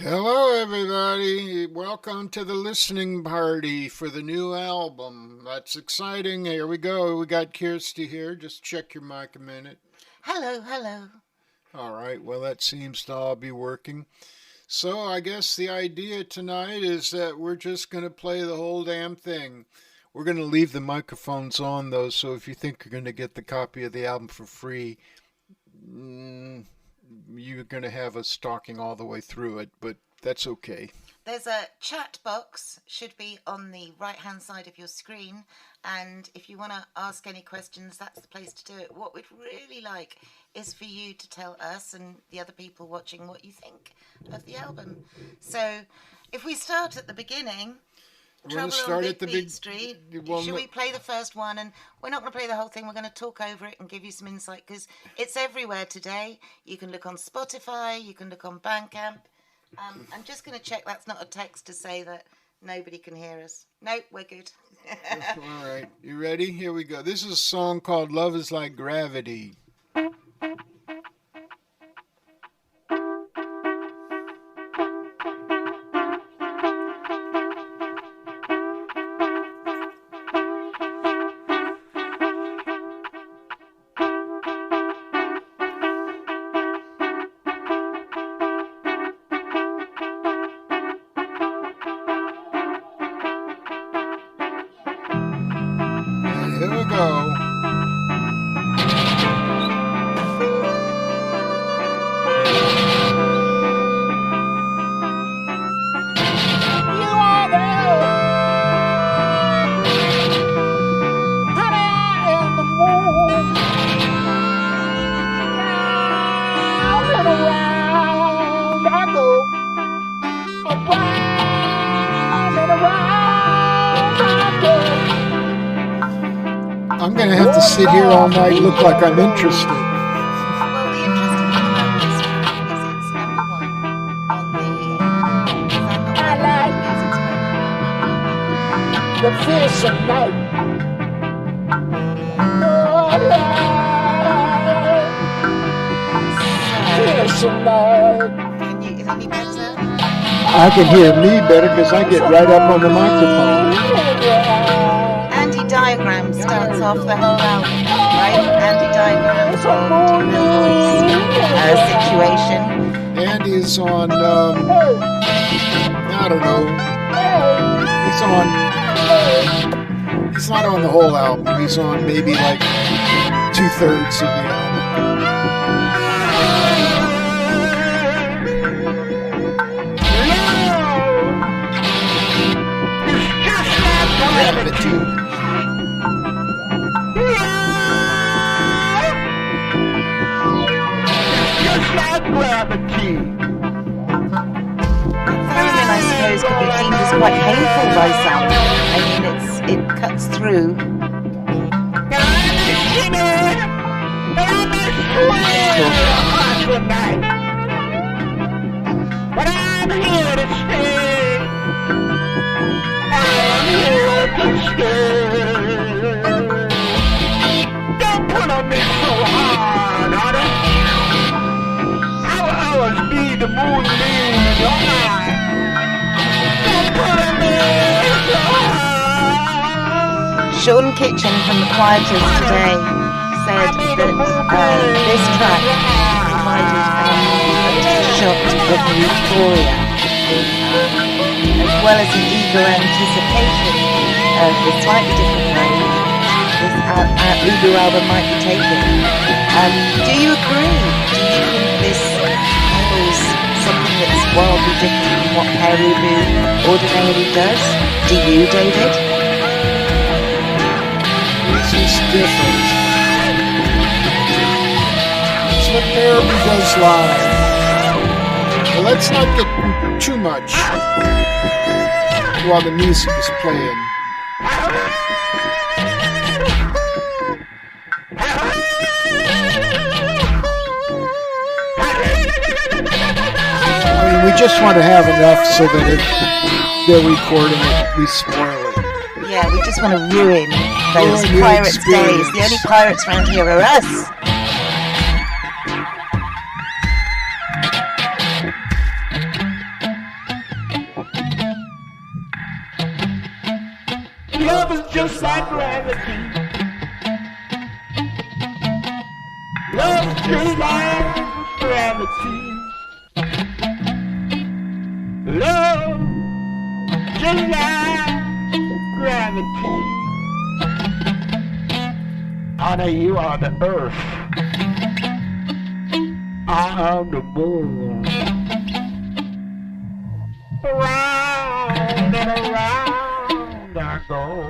Hello, everybody. Welcome to the listening party for the new album. That's exciting. Here we go. We got Kirsty here. Just check your mic a minute. Hello. All right. Well, that seems to all be working. So I guess the idea tonight is that we're just going to play the whole damn thing. We're going to leave the microphones on, though, so if you think you're going to get the copy of the album for free, you're going to have us talking all the way through it, but that's okay. There's a chat box, should be on the right-hand side of your screen, and if you want to ask any questions, that's the place to do it. What we'd really like is for you to tell us and the other people watching what you think of the album. So, if we start at the beginning... We're going to start at the Big Street. Should we play the first one? And we're not going to play the whole thing. We're going to talk over it and give you some insight because it's everywhere today. You can look on Spotify. You can look on BANDCAMP. I'm just going to check that's not a text to say that nobody can hear us. Nope, we're good. All right. You ready? Here we go. This is a song called Love is Like Gravity. Here we go. I'm going to have to sit here all night and look like I'm interested. Well, the interesting thing about this track is it's number one on the The fish of night. Fish of night. Can you, is any better? I can hear me better because I get right up on the microphone. Anti-Diagram starts off the whole album, right? Anti-Diagram from Deep Voice situation. Andy's on, I don't know. He's not on the whole album. He's on maybe like 2/3 of the album. Gravity. Just like gravity. Theremin, I suppose, could be deemed as quite painful by some. I mean, it cuts through. But I'm here to stay. I'm here to stay. Don't put on me so hard, honey. I'll always be the moonbeam in your eye. Don't put on me so hard. Sean Kitchen from the Quieters today said that this track provided a shot of euphoria, as well as an eager anticipation of the slightly different road this Uber album might be taking. Do you agree? Do you think this handles something that's wildly different from what Pere ordinarily does? Do you, David? This is different. It's what Pere does live. Well, let's not get too much while the music is playing. I mean, we just want to have enough so that if they're recording it, we spoil it. Yeah, we just want to ruin those Ruin your pirates' days. experience. The only pirates around here are us. Love is just like gravity. Love is just like gravity. Love just like gravity. Honey, you are the earth. I am the moon. Around and around I go.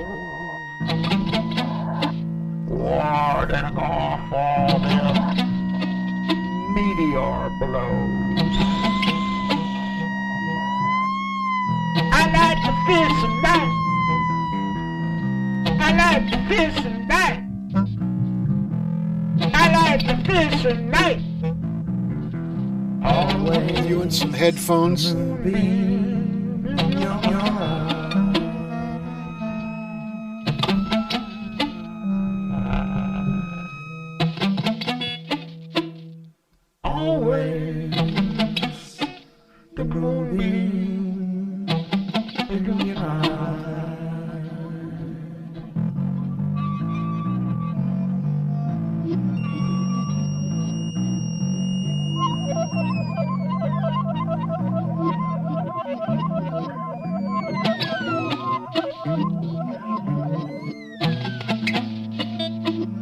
War than a golf all the meteor blows. I like to fish at night. I like to fish at night. I like to fish at night. Always. You and some headphones. Always the moonbeam in your eye.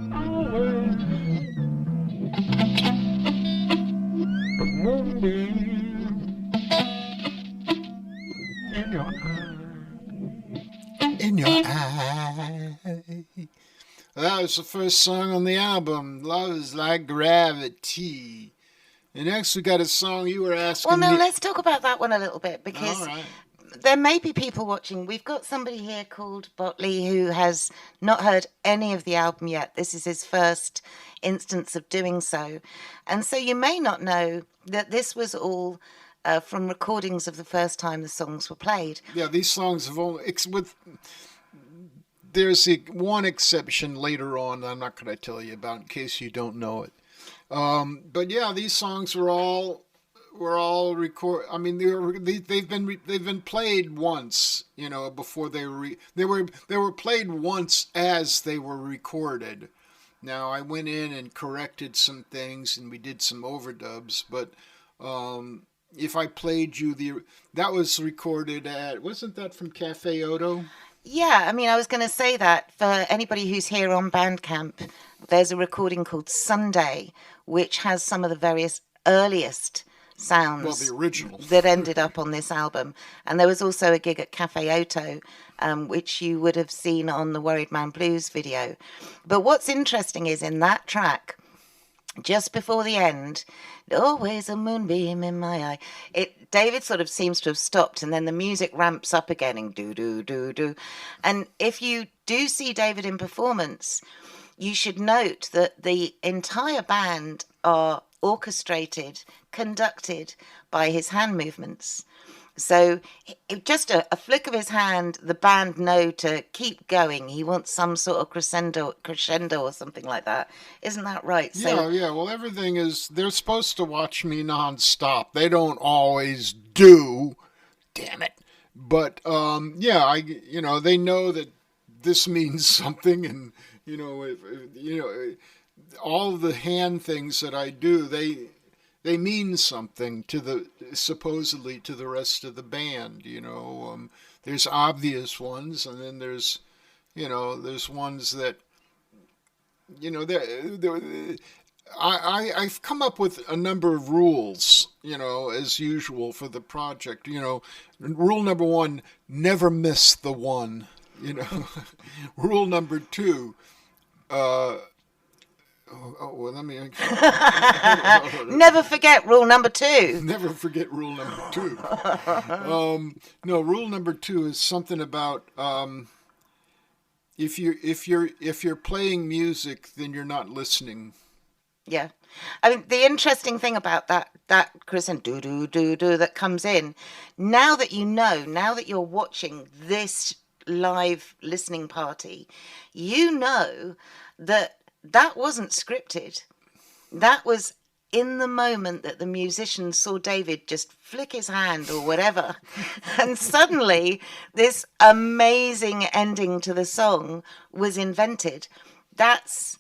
Always the moonbeam in your eye. In your eye. That was the first song on the album, Love is Like Gravity. And next we got a song you were asking Well, no, me. let's talk about that one a little bit because All right. there may be people watching. We've got somebody here called Botley who has not heard any of the album yet. This is his first instance of doing so. And so you may not know that this was all from recordings of the first time the songs were played. Yeah, these songs have only there's one exception later on I'm not going to tell you about in case you don't know it. But yeah, these songs were all record. I mean, they've been played once, you know, before they were played once as they were recorded. Now I went in and corrected some things and we did some overdubs, but if I played you that was recorded at, wasn't that from Cafe Oto? Yeah, I mean, I was going to say that for anybody who's here on BANDCAMP, there's a recording called Sunday, which has some of the various earliest sounds. Well, the original. That ended up on this album. And there was also a gig at Cafe Oto, which you would have seen on the Worried Man Blues video. But what's interesting is in that track, just before the end, always a moonbeam in my eye. David sort of seems to have stopped, and then the music ramps up again and do do do do. And if you do see David in performance, you should note that the entire band are orchestrated, conducted by his hand movements. So just a flick of his hand, the band know to keep going. He wants some sort of crescendo or something like that. Isn't that right? So, Yeah. Well, everything is, they're supposed to watch me nonstop. They don't always do. Damn it. But, they know that this means something. And, all of the hand things that I do, they mean something supposedly to the rest of the band. There's obvious ones, and then there's ones that, I've come up with a number of rules, as usual for the project. Rule number 1, never miss the one. Rule number 2, let me. Never forget rule number 2. Never forget rule number 2. No, rule number 2 is something about if you're playing music, then you're not listening. Yeah, I mean the interesting thing about that Chris and do do do do that comes in now that you're watching this live listening party, that wasn't scripted. That was in the moment that the musicians saw David just flick his hand or whatever, and suddenly this amazing ending to the song was invented. That's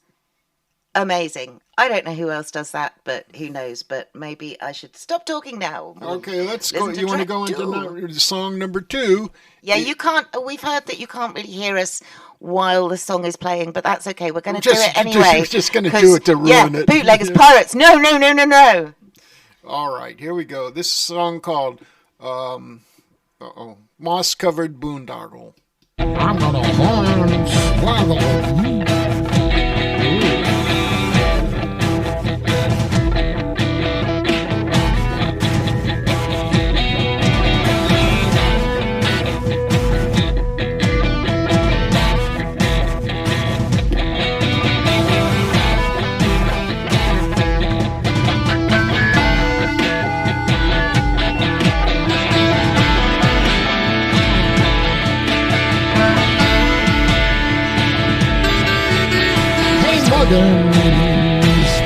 amazing. I don't know who else does that, but who knows? But maybe I should stop talking now. Okay, let's go. You want to go into song number 2? Yeah, you can't. We've heard that you can't really hear us while the song is playing, but that's okay. We're going to do it anyway. We're just going to do it to ruin it. Bootleggers, pirates. No. All right, here we go. This song called Moss-Covered Boondoggle. I'm gonna hornswoggle.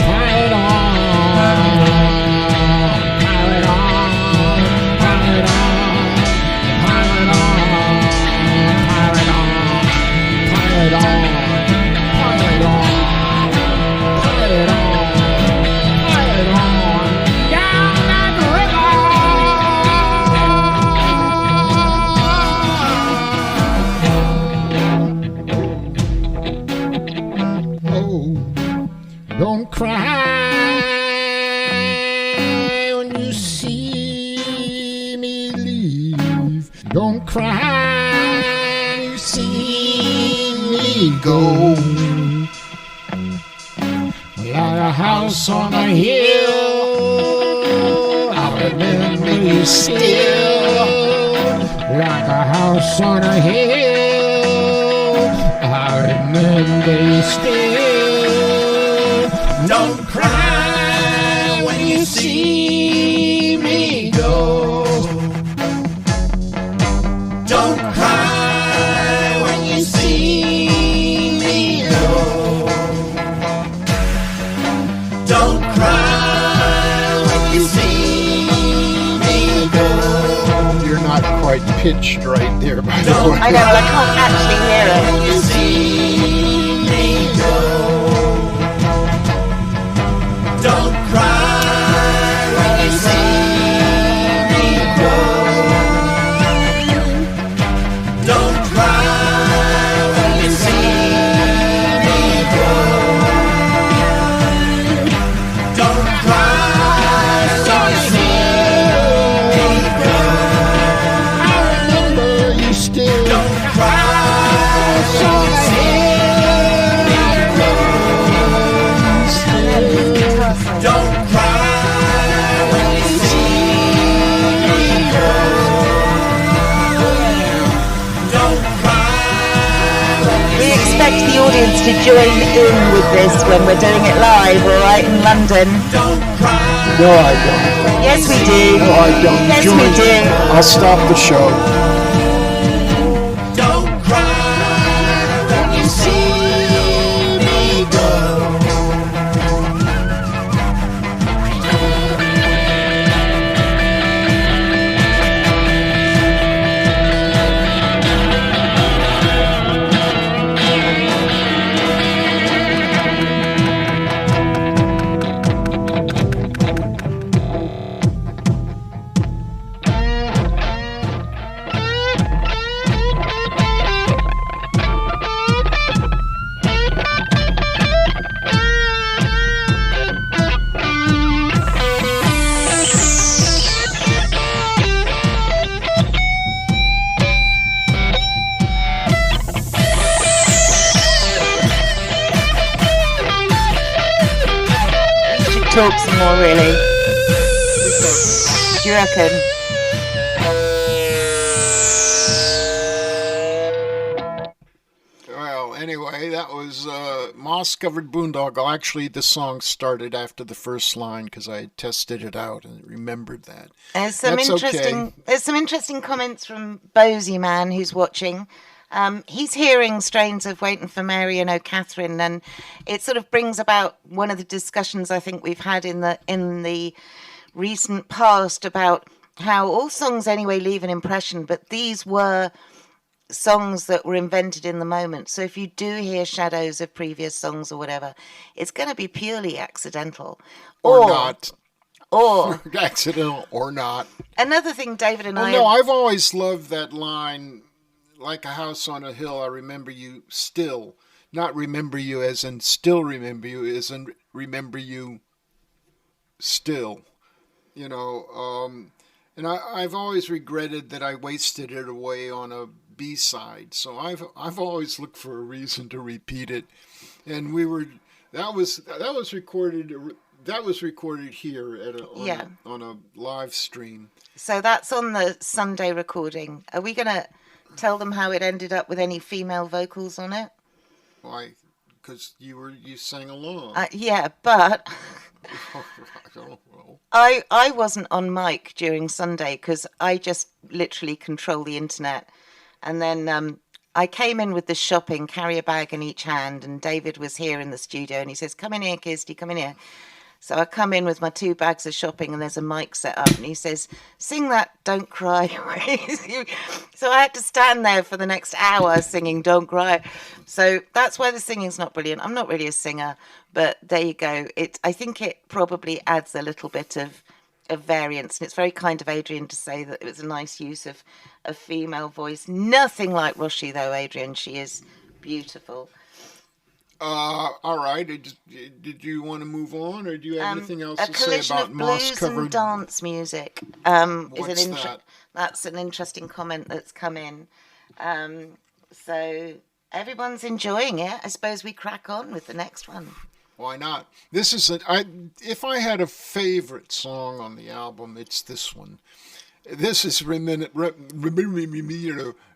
Pile it on, pile it on, pile it on, pile it on, pile it on, pile it on, pile it on, pile it on, down that river. Oh. Don't cry when you see me leave. Don't cry when you see me go. Like a house on a hill, I'll remember you still. Like a house on a hill, I'll remember you still. Don't cry when you see me go. Don't cry when you see me go. Don't cry when you see me go. You're not quite pitched right there, by the way. I know, I can't actually hear it. When you see me go. Don't cry when you see me go. Don't cry when you see me go. Don't cry so you see me go. I remember you still. Don't cry so you see me go. Don't cry when you see me go. Don't cry when you We expect the audience to join in with this when we're doing it live, all right, in London. don't cry. No, I don't. Yes, we do. No, I don't. Yes, Join. we do. I'll stop the show. Don't cry when you see me go. Talk some more, really. Do you reckon? Well, anyway, that was Moss-Covered Boondoggle. Actually, the song started after the first line because I had tested it out and remembered that. There's some That's interesting. okay. There's some interesting comments from Bosie Man who's watching. He's hearing strains of Waiting for Mary and Oh Catherine, and it sort of brings about one of the discussions I think we've had in the recent past about how all songs anyway leave an impression, but these were songs that were invented in the moment. So if you do hear shadows of previous songs or whatever, it's going to be purely accidental. Or not. Or accidental or not. Another thing David and I... No, I've always loved that line, like a house on a hill, I remember you still. Not remember you as in still remember you, as in remember you still. You know, and I've always regretted that I wasted it away on a B-side. So I've always looked for a reason to repeat it. And that was recorded here at on a live stream. So that's on the Sunday recording. Are we going to tell them how it ended up with any female vocals on it? Why? Because you sang along. Yeah, but I don't know. I wasn't on mic during Sunday because I just literally control the internet. And then I came in with the shopping, carry a bag in each hand, and David was here in the studio, and he says, "Come in here, Kirsty, come in here." So I come in with my 2 bags of shopping, and there's a mic set up, and he says, "Sing that Don't Cry." So I had to stand there for the next hour singing Don't Cry. So that's why the singing's not brilliant. I'm not really a singer, but there you go. I think it probably adds a little bit of variance, and it's very kind of Adrian to say that it was a nice use of a female voice. Nothing like Roshi, though, Adrian. She is beautiful. All right. Did you want to move on, or do you have anything else to say about moss-covered? Moss covered and dance music. What's that? That's an interesting comment that's come in. So everyone's enjoying it. I suppose we crack on with the next one. Why not? This is if I had a favorite song on the album, it's this one. This is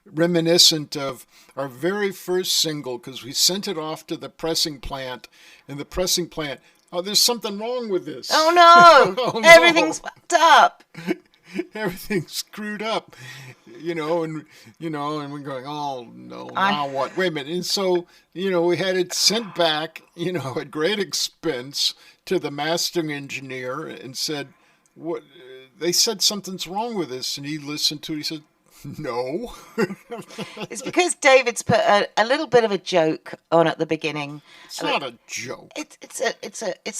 reminiscent of our very first single, because we sent it off to the pressing plant, and the pressing plant, "Oh, there's something wrong with this." Oh no! Oh, no. Everything's fucked up. Everything's screwed up, and we're going, "Oh no, now what?" Wait a minute. And so, we had it sent back, at great expense to the mastering engineer, and said, "What?" They said something's wrong with this, and he listened to it. He said, "No." It's because David's put a little bit of a joke on at the beginning. It's not a joke. It's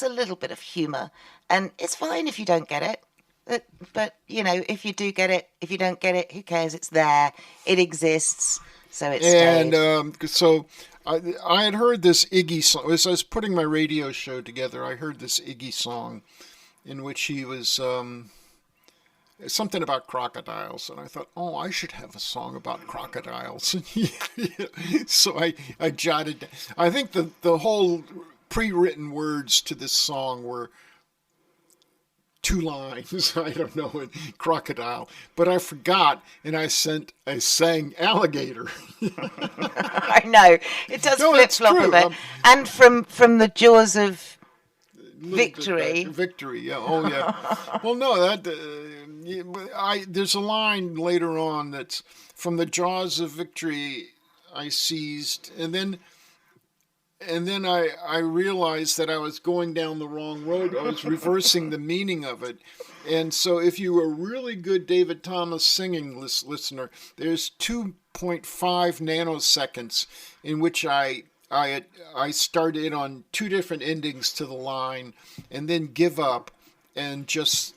a little bit of humour, and it's fine if you don't get it. But if you do get it, if you don't get it, who cares? It's there. It exists. So it's so I had heard this Iggy song. As I was putting my radio show together, I heard this Iggy song in which he was something about crocodiles, and I thought, "Oh, I should have a song about crocodiles." So I jotted down. I think the whole pre-written words to this song were 2 lines, I don't know, in crocodile, but I forgot, and I sang alligator. I know it does flip-flop a bit, and from the jaws of victory. Victory, yeah. Oh, yeah. Well, no, there's a line later on that's from the jaws of victory I seized, and then I realized that I was going down the wrong road. I was reversing the meaning of it. And so if you were a really good David Thomas singing listener, there's 2.5 nanoseconds in which I started on 2 different endings to the line, and then give up, and just,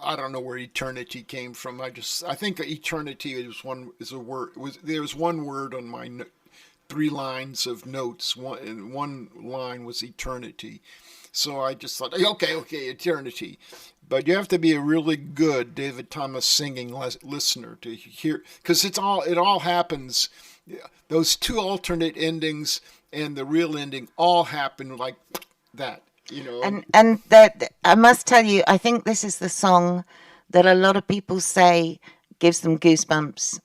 I don't know where eternity came from. I think eternity is a word. There was one word on my 3 lines of notes. One line was eternity. So I just thought, okay, eternity. But you have to be a really good David Thomas singing listener to hear, because it all happens. Those 2 alternate endings and the real ending all happen like that, And that, I must tell you, I think this is the song that a lot of people say gives them goosebumps,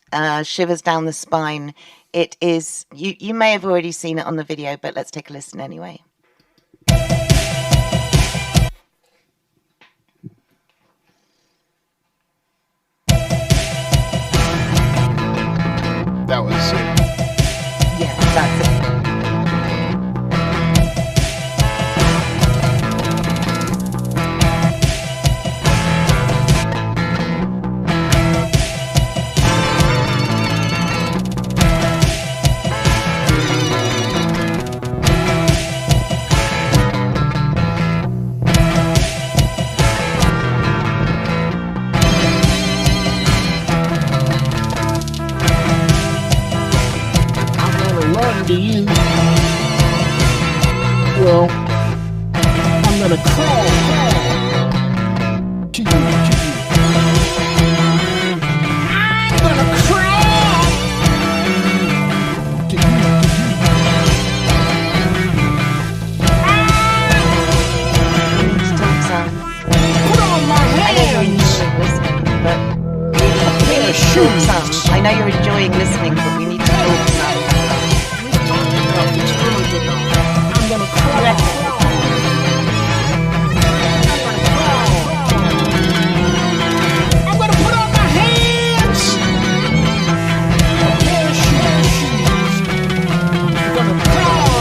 shivers down the spine. It is. You may have already seen it on the video, but let's take a listen anyway. that was it. Yeah, that's it. To you. Well, I'm gonna crawl to you. I'm gonna crawl to you. Stop, son. Put on my I know you're hands. enjoying listening, but Pair of talk, shoes. son. I know you're enjoying listening, but we need to talk, son. I'm gonna crawl. I'm gonna put on my hands. A pair of shoes. I'm gonna crawl.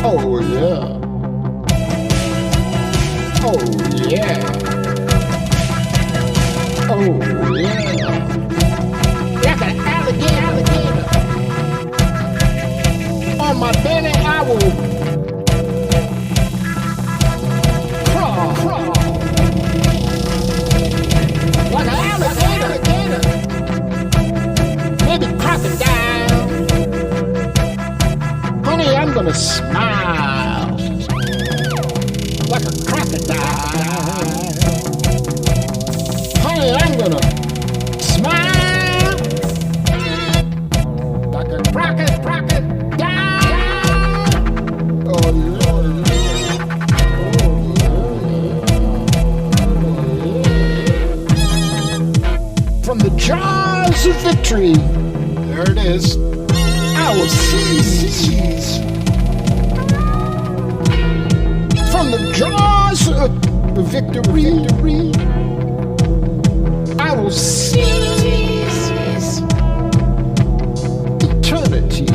Oh yeah. Oh yeah. Oh yeah. Like an alligator. On my belly I will crawl. Like an alligator. Maybe crocodile. Honey, I'm gonna smile like a crocodile. Honey, I'm gonna smile like a crocodile. Oh, Lord. From the jaws of victory, There it is. I will seize. From the jaws of victory, I will seize eternity.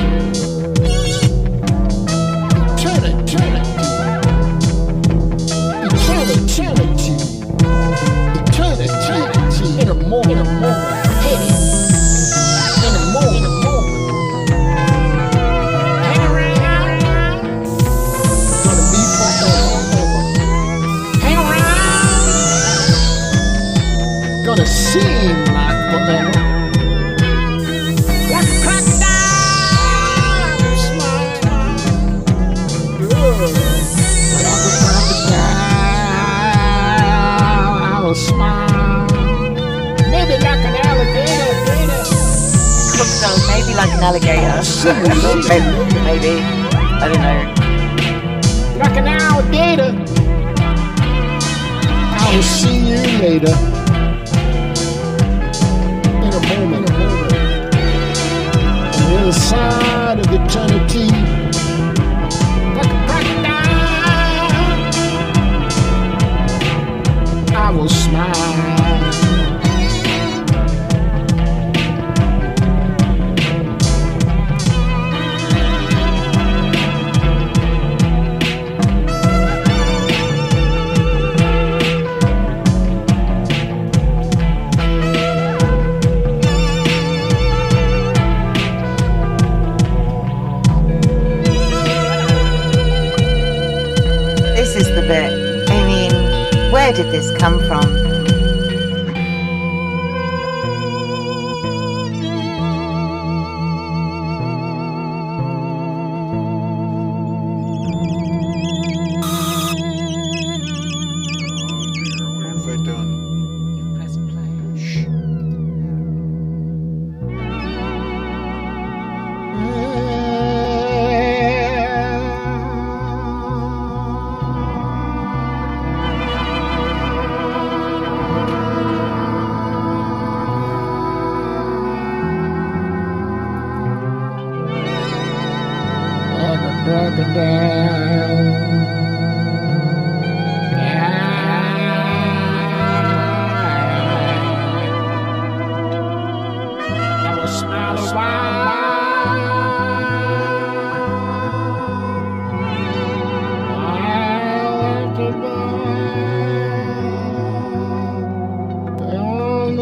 Eternity. In a moment. Hey. In a moment. Hang around. Gonna be forever. Hang around. Gonna seem like forever. Like a crocodile. Smile. Like a crocodile. I will smile. Maybe like an alligator. So maybe like an alligator. maybe. I don't know. Like an alligator. I will see you later. In a moment. On the other side of eternity. Like a crocodile. I will smile. This is the bit. I mean, where did this come from? What have I done? Press play. Shh.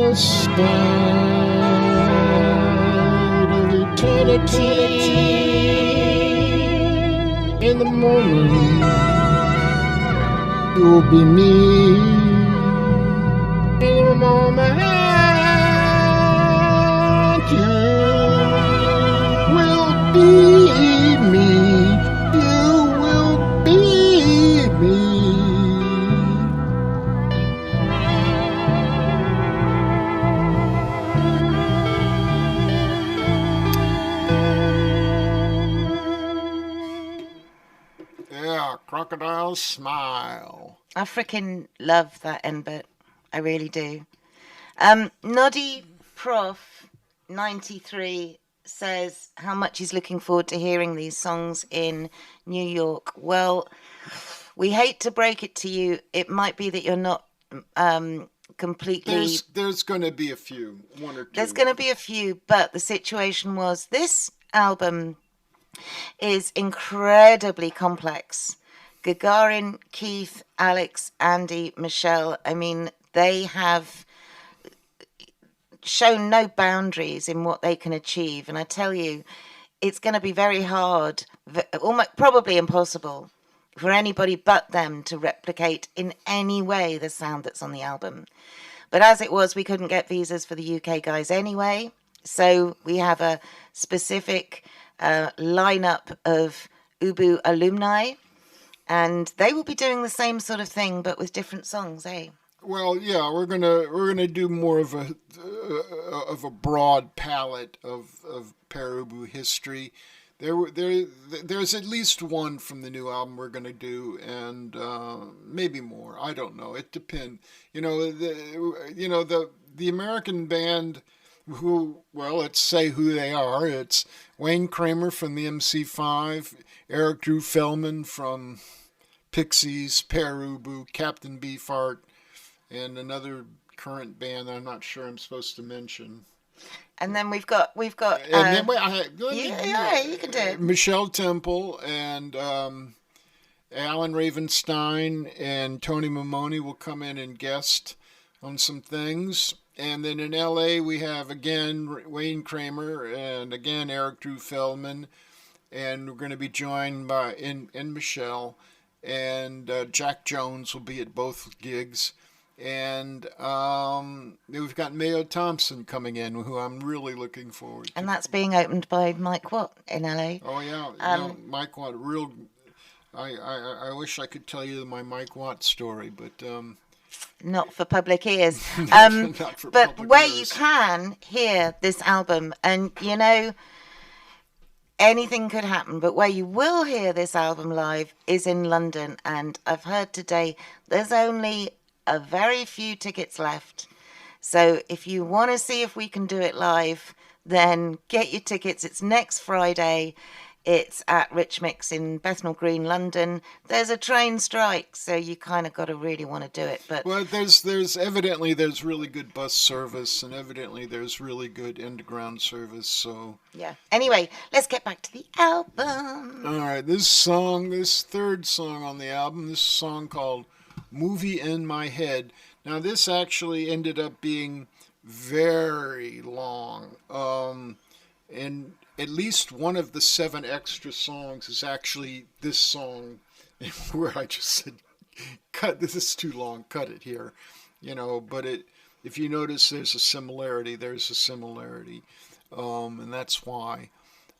the side of eternity. In the moment, you'll be me. In the moment, you will be me. You will be me. Yeah, Crocodile Smile. I freaking love that end bit. I really do. Noddy Prof 93 says how much he's looking forward to hearing these songs in New York. Well, we hate to break it to you. It might be that you're not completely... There's going to be a few, one or two. There's going to be a few, but the situation was this album is incredibly complex. Gagarin, Keith, Alex, Andy, Michelle, I mean, they have shown no boundaries in what they can achieve. And I tell you, it's going to be very hard, almost probably impossible for anybody but them to replicate in any way the sound that's on the album. But as it was, we couldn't get visas for the UK guys anyway. So we have a specific lineup of Ubu alumni, and they will be doing the same sort of thing, but with different songs, eh? Well, yeah, we're gonna do more of a broad palette of Pere Ubu history. There's at least one from the new album we're gonna do, and maybe more. I don't know. It depends. The American band. Let's say who they are. It's Wayne Kramer from the MC5, Eric Drew Feldman from Pixies, Pere Ubu, Captain Beefheart, and another current band I'm not sure I'm supposed to mention. And then we've got. And then, you can do it. Michelle Temple and Alan Ravenstein and Tony Mamoni will come in and guest on some things. And then in LA, we have again Wayne Kramer and again Eric Drew Feldman. And we're going to be joined by in Michelle. And Jack Jones will be at both gigs. And we've got Mayo Thompson coming in, who I'm really looking forward to. And that's being opened by Mike Watt in LA. Oh, yeah. Mike Watt, I wish I could tell you my Mike Watt story, but... not for public ears. Not for but public where ears. you can hear this album, and anything could happen, but where you will hear this album live is in London. And I've heard today there's only a very few tickets left. So if you want to see if we can do it live, then get your tickets. It's next Friday. It's at Rich Mix in Bethnal Green, London. There's a train strike, so you kind of got to really want to do it. But there's evidently there's really good bus service, and evidently there's really good underground service. So yeah. Anyway, let's get back to the album. All right, this third song on the album, this song called "Movie in My Head." Now, this actually ended up being very long, and at least one of the 7 extra songs is actually this song, where I just said, "Cut this is too long. Cut it here," But if you notice, there's a similarity. And that's why.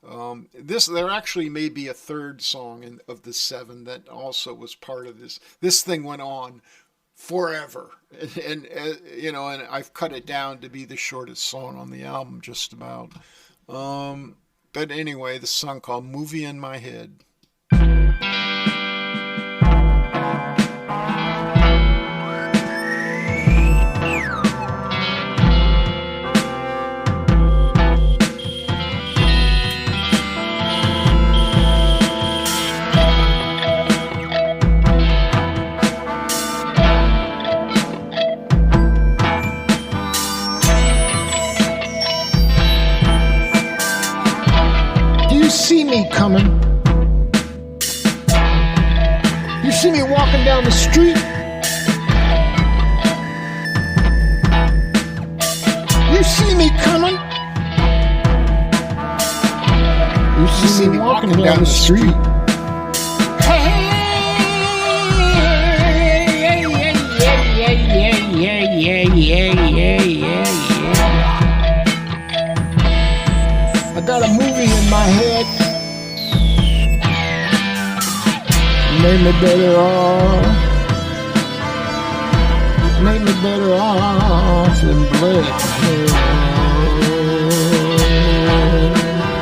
There actually may be a third song of the 7 that also was part of this. This thing went on forever, and I've cut it down to be the shortest song on the album, just about. But anyway, the song called "Movie in My Head." See me coming. You see me walking down the street. walking down the street. I got a movie in my head. Made me better off. Made me better off than blood.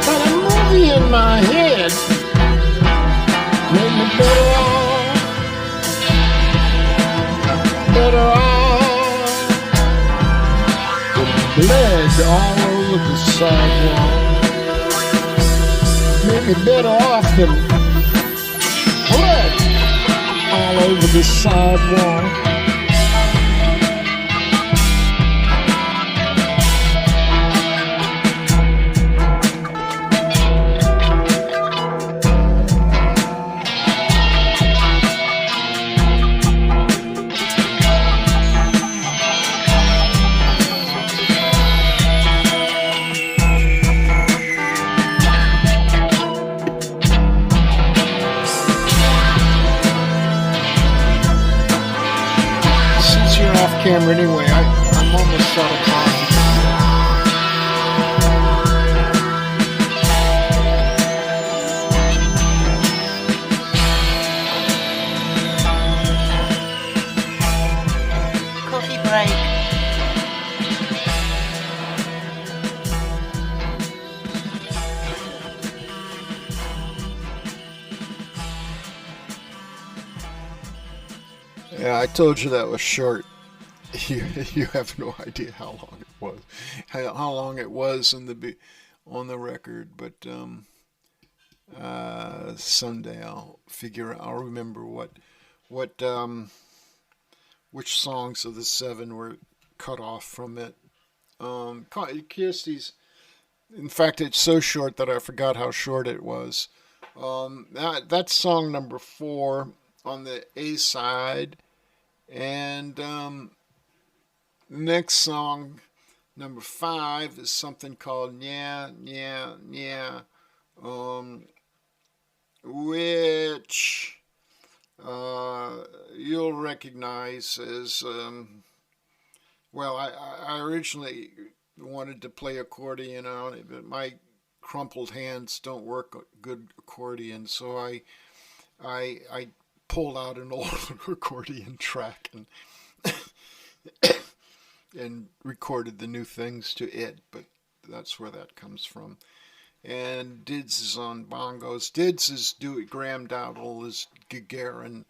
Got a movie in my head. Made me better off. Better off. Blood all over the sidewalk. Made me better off than blood all over the sidewalk. Camera anyway. I'm almost out of coffee. Coffee break. Yeah, I told you that was short. You have no idea how long it was, how long it was on the record. But someday I'll remember which songs of the 7 were cut off from it. Kirsty's, in fact, it's so short that I forgot how short it was. That's song number 4 on the A side, and the next song, number 5, is something called "Yeah, Yeah, Yeah," which you'll recognize as, well, I originally wanted to play accordion on it, but my crumpled hands don't work good accordion, so I pulled out an old accordion track and recorded the new things to it, but that's where that comes from. And Dids is on bongos. Dids is doing, Graham Dowdle is, Gagarin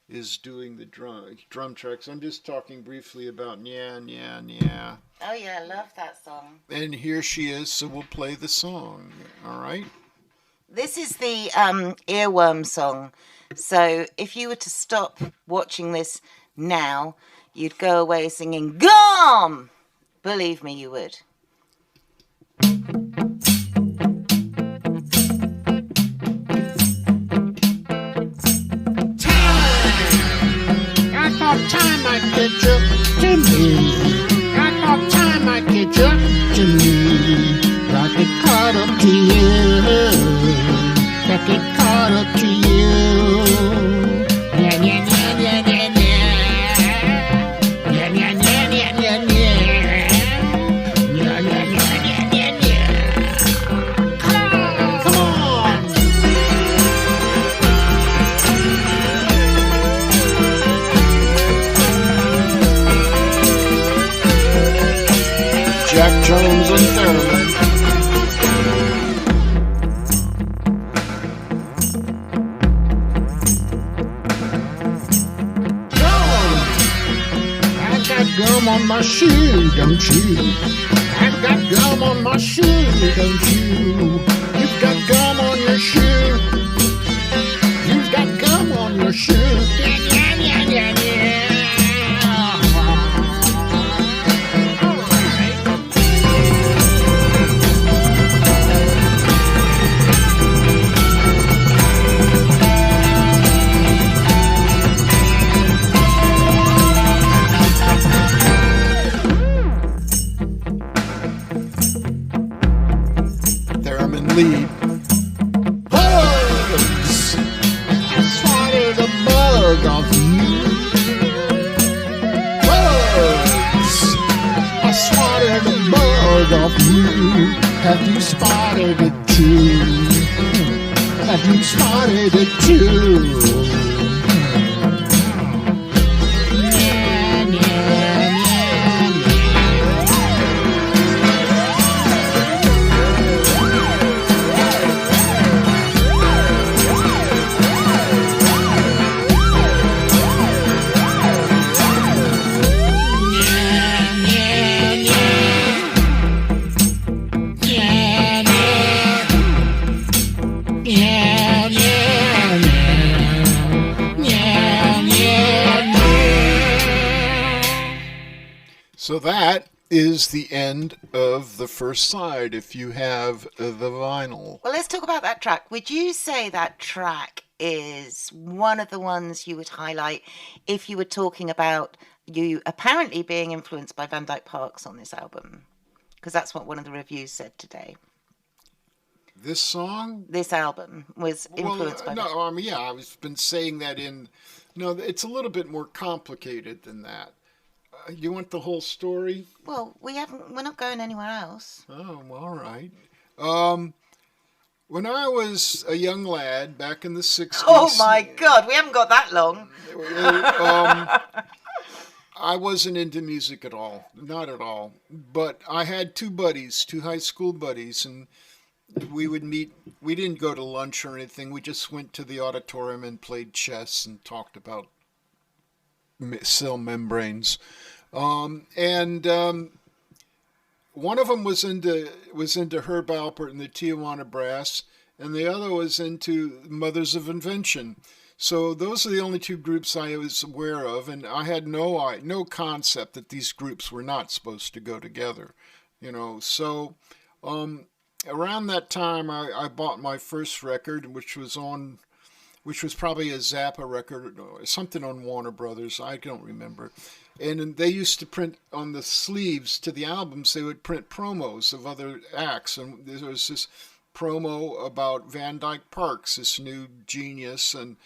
is doing the drum tracks. I'm just talking briefly about "Yeah, Yeah, Yeah." Oh yeah, I love that song. And here she is, so we'll play the song, all right? This is the earworm song. So if you were to stop watching this now, you'd go away singing "Gum!" Believe me, you would. I thought time might get you to me. I thought time might get you to me. Like it caught up to you. Like it caught up to you. Yeah, yeah, yeah, yeah, yeah, yeah. Yeah, yeah, yeah, yeah, yeah, yeah. Yeah, yeah, yeah, yeah, yeah, yeah. Come on. Jack Jones and Theremin. Gum on my shoe, don't you? I've got gum on my shoe, don't you? You've got gum on your shoe. You've got gum on your shoe. Yeah, yeah, yeah, yeah, yeah. All right. Lead. Oh! Have you spotted it too? Have you spotted it too? So that is the end of the first side if you have the vinyl. Well, let's talk about that track. Would you say that track is one of the ones you would highlight if you were talking about you apparently being influenced by Van Dyke Parks on this album? Because that's what one of the reviews said today. This song? This album was influenced by... No, I mean, yeah, I've been saying that in... No, it's a little bit more complicated than that. You want the whole story? Well, we're not going anywhere else. Oh, all right. When I was a young lad back in the 60s... Oh, my God, we haven't got that long. I wasn't into music at all. Not at all. But I had two high school buddies, and we would meet. We didn't go to lunch or anything. We just went to the auditorium and played chess and talked about cell membranes. One of them was into Herb Alpert and the Tijuana Brass, and the other was into Mothers of Invention. So those are the only two groups I was aware of, and I had no concept that these groups were not supposed to go together, you know. So around that time, I bought my first record, which was probably a Zappa record, or something on Warner Brothers. I don't remember. And they used to print on the sleeves to the albums. They would print promos of other acts, and there was this promo about Van Dyke Parks, this new genius, and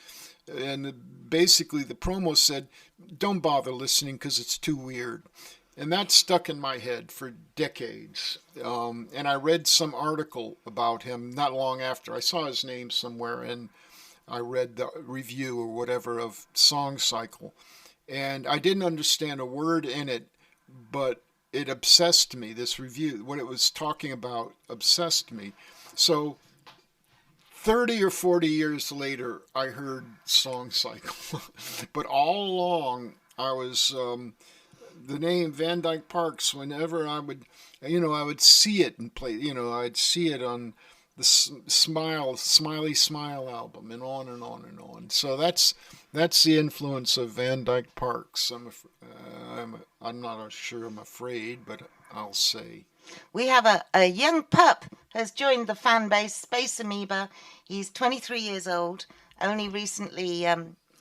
basically the promo said, "Don't bother listening because it's too weird." And that stuck in my head for decades. And I read some article about him not long after. I saw his name somewhere, and I read the review or whatever of Song Cycle. And I didn't understand a word in it, but it obsessed me. This review, what it was talking about, obsessed me. So 30 or 40 years later, I heard Song Cycle. But all along, I was... the name Van Dyke Parks, whenever I would see it and play, I'd see it on the Smiley Smile album, and on and on and on. So that's the influence of Van Dyke Parks. I'm not sure I'm afraid, but I'll say. We have a young pup has joined the fan base, Space Amoeba. He's 23 years old, only recently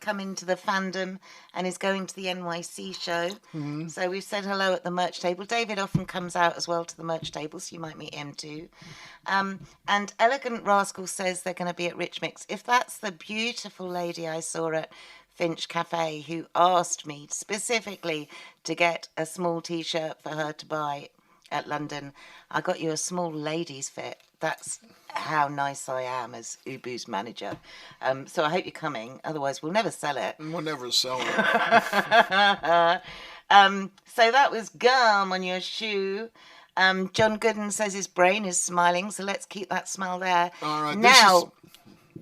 come into the fandom, and is going to the NYC show. Mm-hmm. So we've said hello at the merch table. David often comes out as well to the merch table, so you might meet him too. And Elegant Rascal says they're going to be at Rich Mix. If that's the beautiful lady I saw at Finch Cafe who asked me specifically to get a small T-shirt for her to buy at London, I got you a small ladies fit. That's how nice I am as Ubu's manager. So I hope you're coming. Otherwise, we'll never sell it. We'll never sell it. So that was Gum on Your Shoe. John Gooden says his brain is smiling, so let's keep that smile there. All right. Now,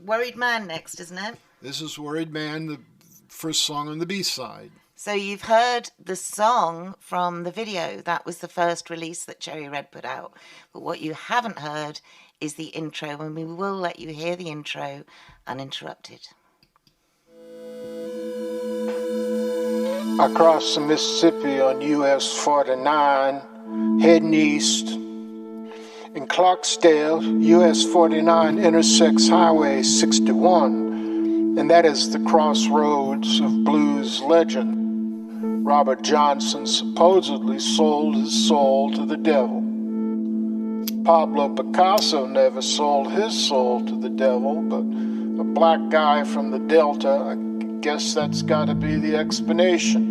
Worried Man next, isn't it? This is Worried Man, the first song on the B-side. So you've heard the song from the video. That was the first release that Cherry Red put out. But what you haven't heard is the intro, and we will let you hear the intro uninterrupted. I crossed the Mississippi on US 49, heading east. In Clarksdale, US 49 intersects Highway 61, and that is the crossroads of blues legend. Robert Johnson supposedly sold his soul to the devil. Pablo Picasso never sold his soul to the devil, but a black guy from the Delta, I guess that's got to be the explanation.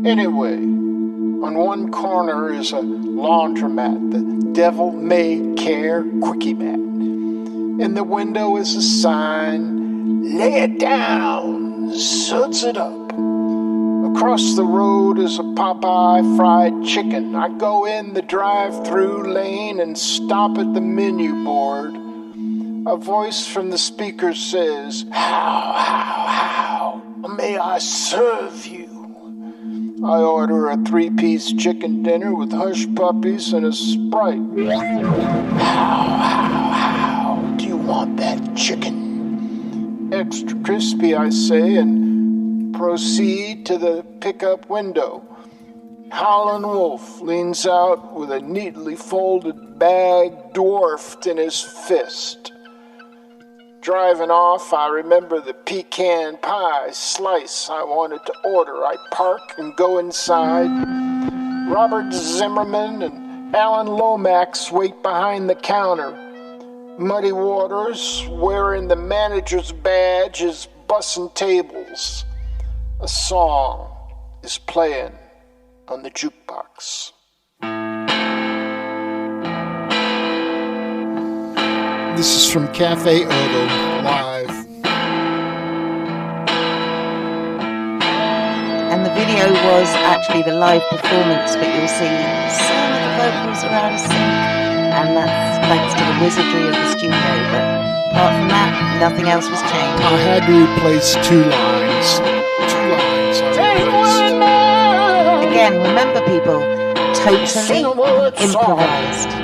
Anyway, on one corner is a laundromat, the devil may care quickie mat. In the window is a sign, lay it down, suds it up. Across the road is a Popeye fried chicken. I go in the drive-through lane and stop at the menu board. A voice from the speaker says, how may I serve you? I order a 3-piece chicken dinner with hush puppies and a Sprite. How do you want that chicken? Extra crispy, I say, and proceed to the pickup window. Howlin' Wolf leans out with a neatly folded bag dwarfed in his fist. Driving off, I remember the pecan pie slice I wanted to order. I park and go inside. Robert Zimmerman and Alan Lomax wait behind the counter. Muddy Waters, wearing the manager's badge, is bussing tables. A song is playing on the jukebox. This is from Cafe Odo, live. And the video was actually the live performance, but you'll see some of the vocals are out of sync, and that's thanks to the wizardry of the studio. But apart from that, nothing else was changed. I had to replace 2 lines. 2 lines I replaced. Again, remember people, totally improvised.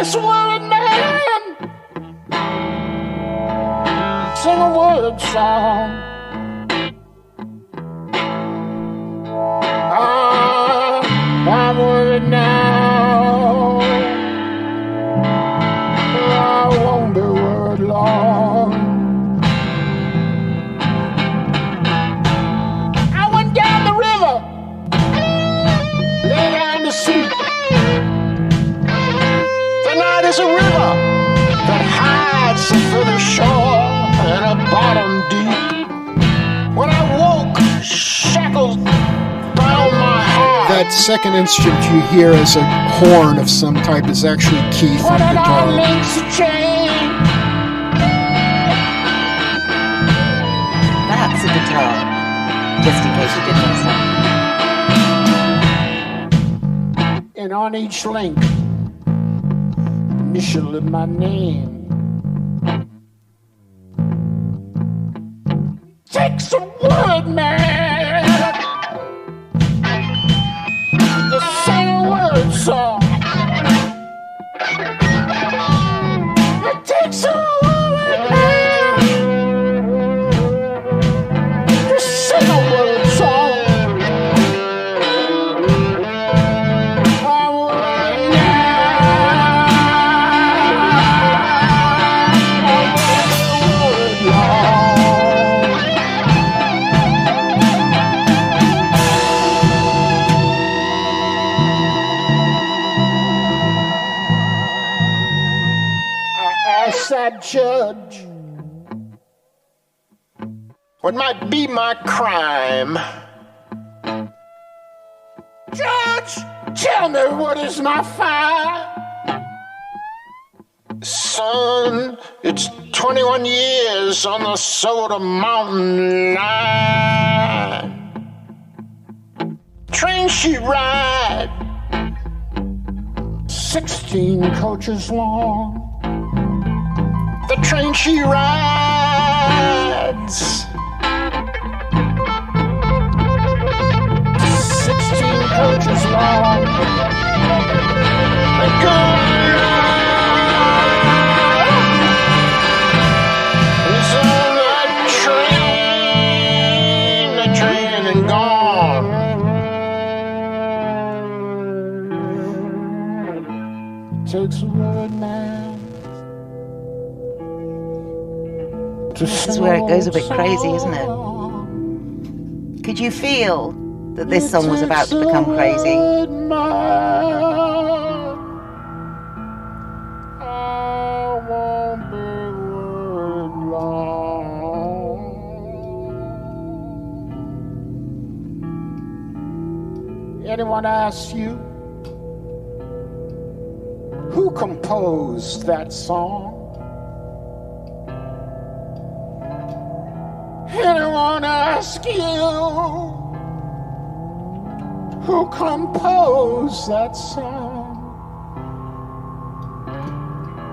Say a word, man. Sing a word song. I'm worried now. I won't be worried long. I went down the river, lay down to sleep. There's a river that hides the further shore and a bottom deep. When I woke, shackles bound my heart. That second instrument you hear as a horn of some type is actually Keith on Put guitar. on links of chain. That's a guitar, just in case you didn't know so. And on each link, initial in my name. Take some word, man. To sing a word song. It takes a word, man. To sing a word song. That judge, what might be my crime? Judge, tell me what is my fine? Son, it's 21 years on the Soda Mountain line. Train she ride, 16 coaches long. The train she rides, 16 coaches long. The girl is on that train and gone. Takes a word, man. This is where it goes a bit crazy, isn't it? Could you feel that this song was about to become crazy? Anyone ask you who composed that song? Anyone ask you who composed that song?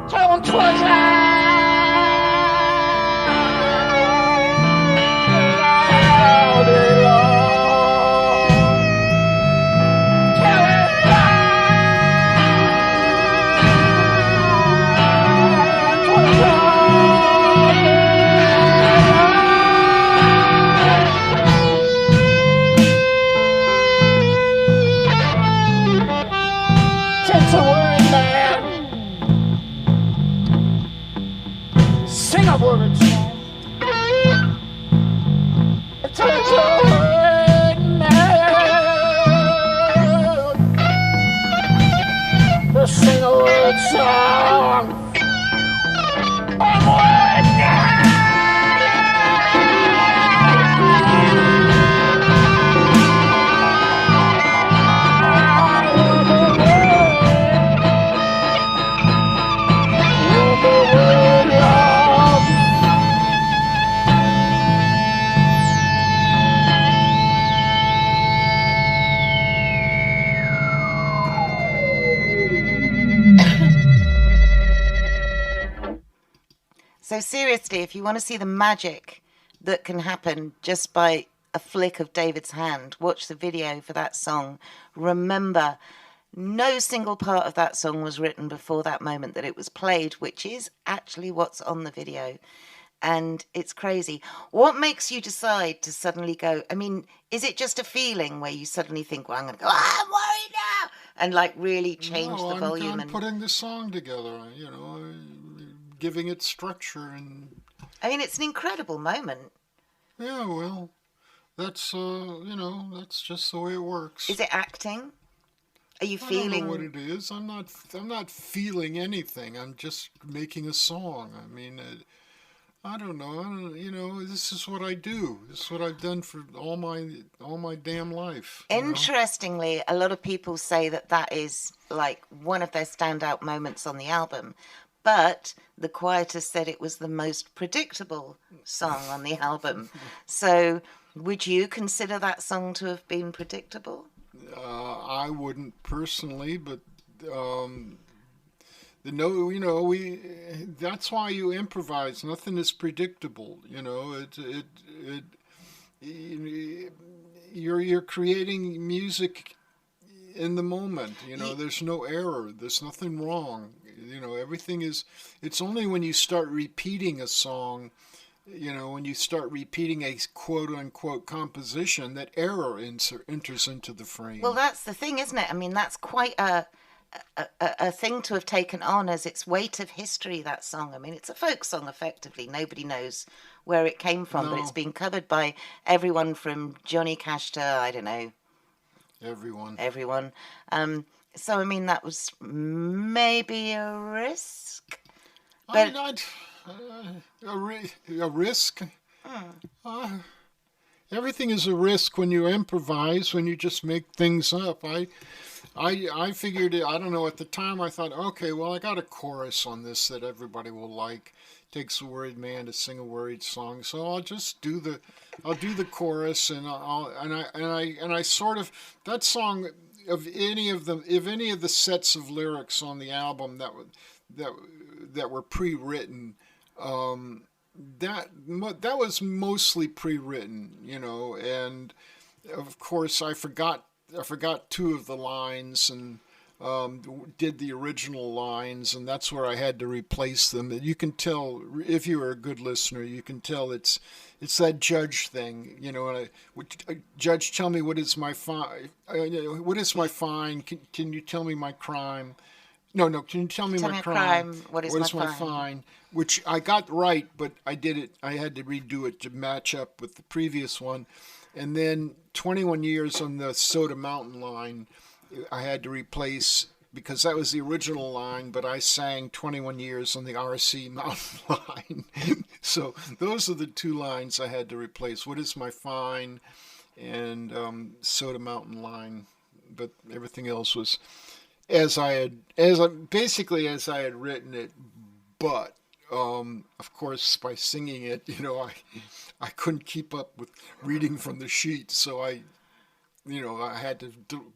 Tell them 'twas I. Sing a word song. It takes a word man to sing a word song. A word So seriously, if you want to see the magic that can happen just by a flick of David's hand, watch the video for that song. Remember, no single part of that song was written before that moment that it was played, which is actually what's on the video. And it's crazy. What makes you decide to suddenly go, I mean, is it just a feeling where you suddenly think, well, I'm going to go, I'm worried now, and like really change the volume? I'm putting the song together, you know, giving it structure. And I mean, it's an incredible moment. Yeah, well, that's, you know, that's just the way it works. Is it acting? Are you I feeling? don't know what it is. I'm not feeling anything. I'm just making a song. I mean, I don't know. You know, this is what I do. This is what I've done for all my damn life. Interestingly, a lot of people say that that is like one of their standout moments on the album. But the Quieters said it was the most predictable song on the album. So would you consider that song to have been predictable? I wouldn't personally, but that's why you improvise. Nothing is predictable. You know, you're creating music in the moment. You know, there's no error. There's nothing wrong. You know, everything is. It's only when you start repeating a song, you know, when you start repeating a quote-unquote composition, that error enters into the frame. Well, that's the thing, isn't it? I mean, that's quite a thing to have taken on as its weight of history, that song. I mean, it's a folk song, effectively. Nobody knows where it came from, but it's been covered by everyone from Johnny Cash to, I don't know. Everyone. So, I mean, that was maybe a risk. But a risk? Everything is a risk when you improvise, when you just make things up. I figured it, I don't know, at the time I thought, okay, well, I got a chorus on this that everybody will like. Takes a worried man to sing a worried song, so I'll just do the chorus, and I sort of, that song, of any of the sets of lyrics on the album that were pre-written, that was mostly pre-written, you know, and of course I forgot two of the lines, and did the original lines, and that's where I had to replace them. You can tell, if you were a good listener, you can tell it's that Judge thing, you know. Judge, tell me what is my fine? What is my fine? Can you tell me my crime? No. Can you tell me my crime? What is my fine? Which I got right, but I did it. I had to redo it to match up with the previous one, and then 21 years on the Soda Mountain line, I had to replace, because that was the original line, but I sang 21 years on the RC Mountain line. So those are the two lines I had to replace. What is my fine? And Soda Mountain line. but everything else was basically as I had written it. But of course, by singing it, I couldn't keep up with reading from the sheet, so I had to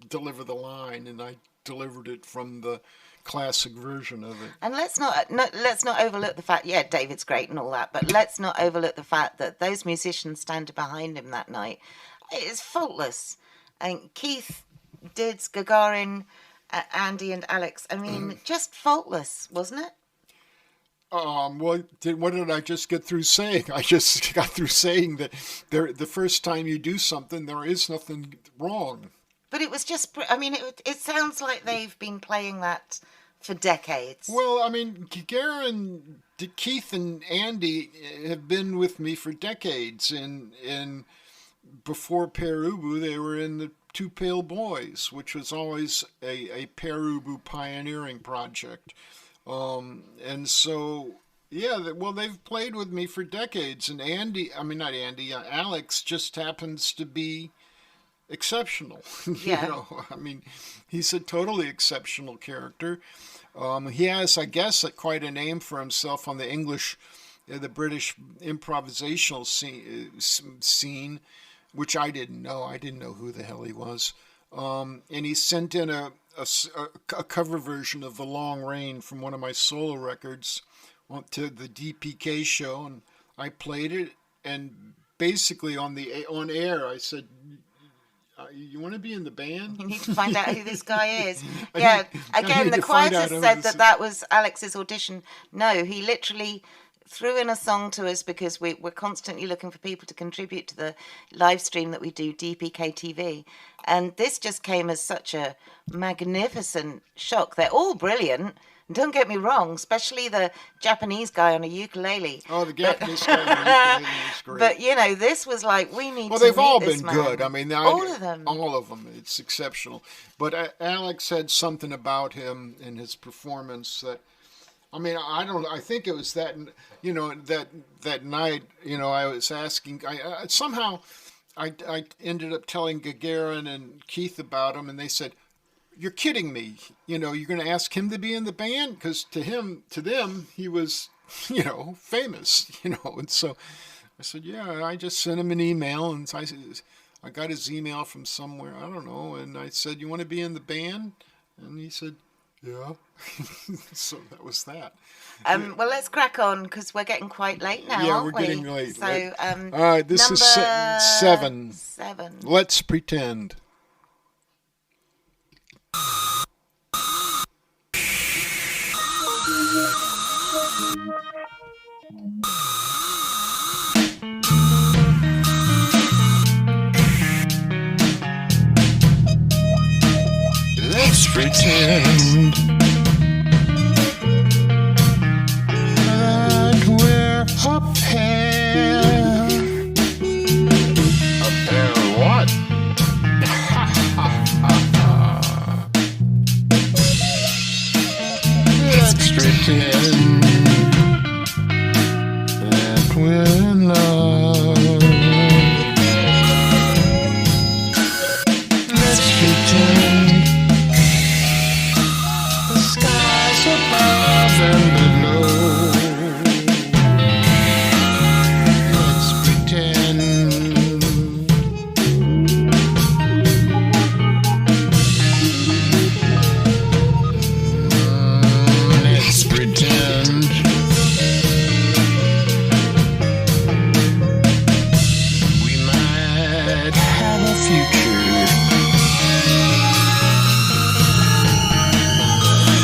deliver the line, and I delivered it from the classic version of it. And let's not overlook the fact, yeah, David's great and all that, but let's not overlook the fact that those musicians standing behind him that night, it is faultless. And Keith, Dids, Gagarin, Andy and Alex, I mean, just faultless, wasn't it? What did I just get through saying? I just got through saying that the first time you do something, there is nothing wrong. But it was just, I mean, it sounds like they've been playing that for decades. Well, I mean, Gagarin, Keith and Andy have been with me for decades. And before Pere, they were in the Two Pale Boys, which was always a Pere pioneering project. And so, yeah, well, they've played with me for decades. And Alex just happens to be exceptional. Yeah. I mean, he's a totally exceptional character. He has, I guess, quite a name for himself on the British improvisational scene, which I didn't know. I didn't know who the hell he was. And he sent in a cover version of The Long Rain from one of my solo records to the DPK show, and I played it. And basically on air, I said, "You want to be in the band? You need to find out who this guy is." Yeah, again, the quietus said that was Alex's audition. No, he literally threw in a song to us because we're constantly looking for people to contribute to the live stream that we do, DPK TV. And this just came as such a magnificent shock. They're all brilliant. Don't get me wrong, especially the Japanese guy on a ukulele. Oh, the Japanese guy on a ukulele is great. But, this was like, we need to Well, they've all meet this been man. good. I mean, all of them. All of them. It's exceptional. But Alex said something about him in his performance that, I mean, I think it was that, that night, I was asking, I ended up telling Gagarin and Keith about him, and they said, "You're kidding me. You're going to ask him to be in the band?" Because to them, he was, famous, And so I said, "Yeah, I just sent him an email." And so I got his email from somewhere, I don't know. And I said, "You want to be in the band?" And he said, "Yeah." So that was that. Well, let's crack on because we're getting quite late now, Yeah, aren't we're we? getting late. So, right? All right, this is seven. 7. Let's pretend. Let's pretend that we're a pair. A pair of what? Let's pretend that we're in love. Let's pretend the skies above and below. Let's pretend let's pretend we might have a future.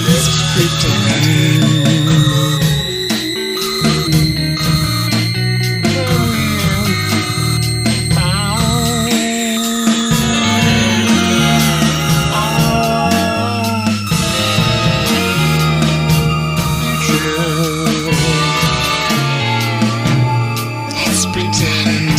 Let's pretend that we're found our future. Let's pretend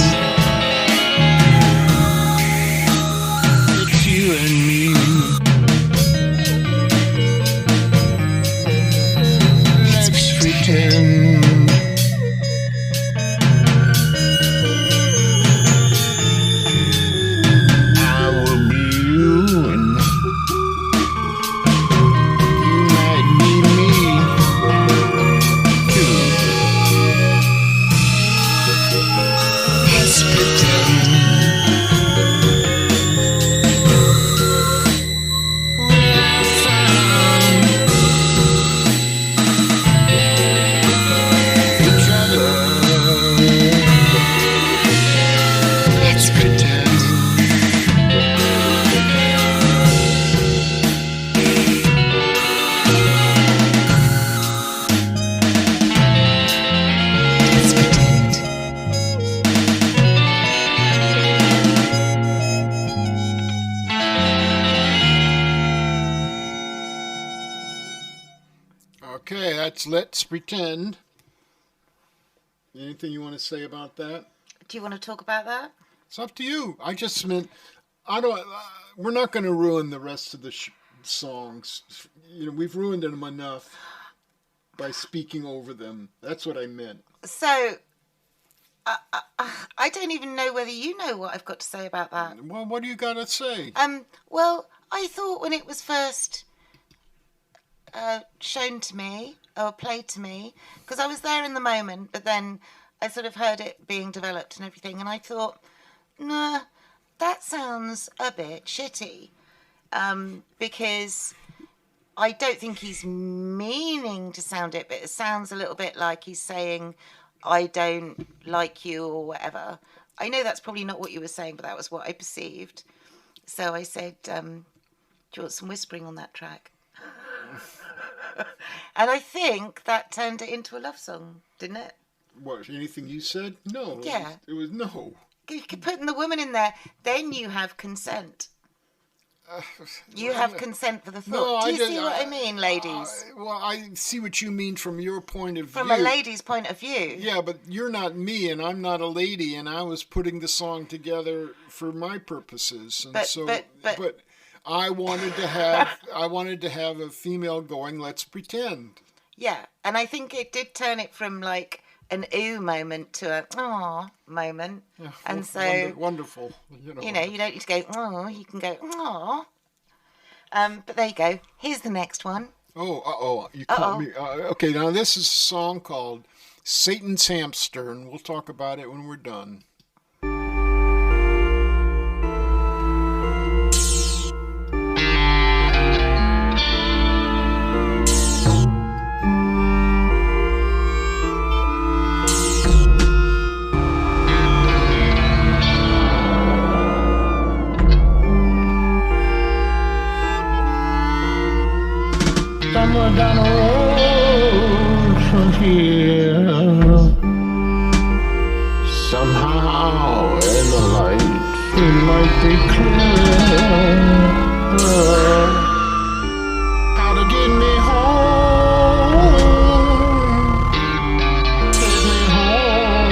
that's Let's Pretend. Anything you want to say about that? Do you want to talk about that? It's up to you. I just meant, I don't. We're not going to ruin the rest of the songs. You know, we've ruined them enough by speaking over them. That's what I meant. So, I don't even know whether you know what I've got to say about that. Well, what do you got to say? Well, I thought when it was first shown to me or played to me, because I was there in the moment, but then I sort of heard it being developed and everything, and I thought, nah, that sounds a bit shitty, because I don't think he's meaning to sound it, but it sounds a little bit like he's saying, I don't like you or whatever. I know that's probably not what you were saying, but that was what I perceived. So I said, do you want some whispering on that track? And I think that turned it into a love song, didn't it? What, anything you said? No. Yeah. It was no. Putting the woman in there, then you have consent. You have consent for the thought. Do you see what I mean, ladies? Well, I see what you mean from your point of view. From a lady's point of view. Yeah, but you're not me, and I'm not a lady, and I was putting the song together for my purposes, and but I wanted to have a female going, let's pretend. Yeah, and I think it did turn it from like an ooh moment to a aw moment. Yeah, and so wonderful. You know, you don't need to go aw, you can go aw. But there you go. Here's the next one. You caught me. Okay, now this is a song called Satan's Hamster, and we'll talk about it when we're done. Somewhere down the road from here, somehow in the light it might be clear how to get me home, take me home,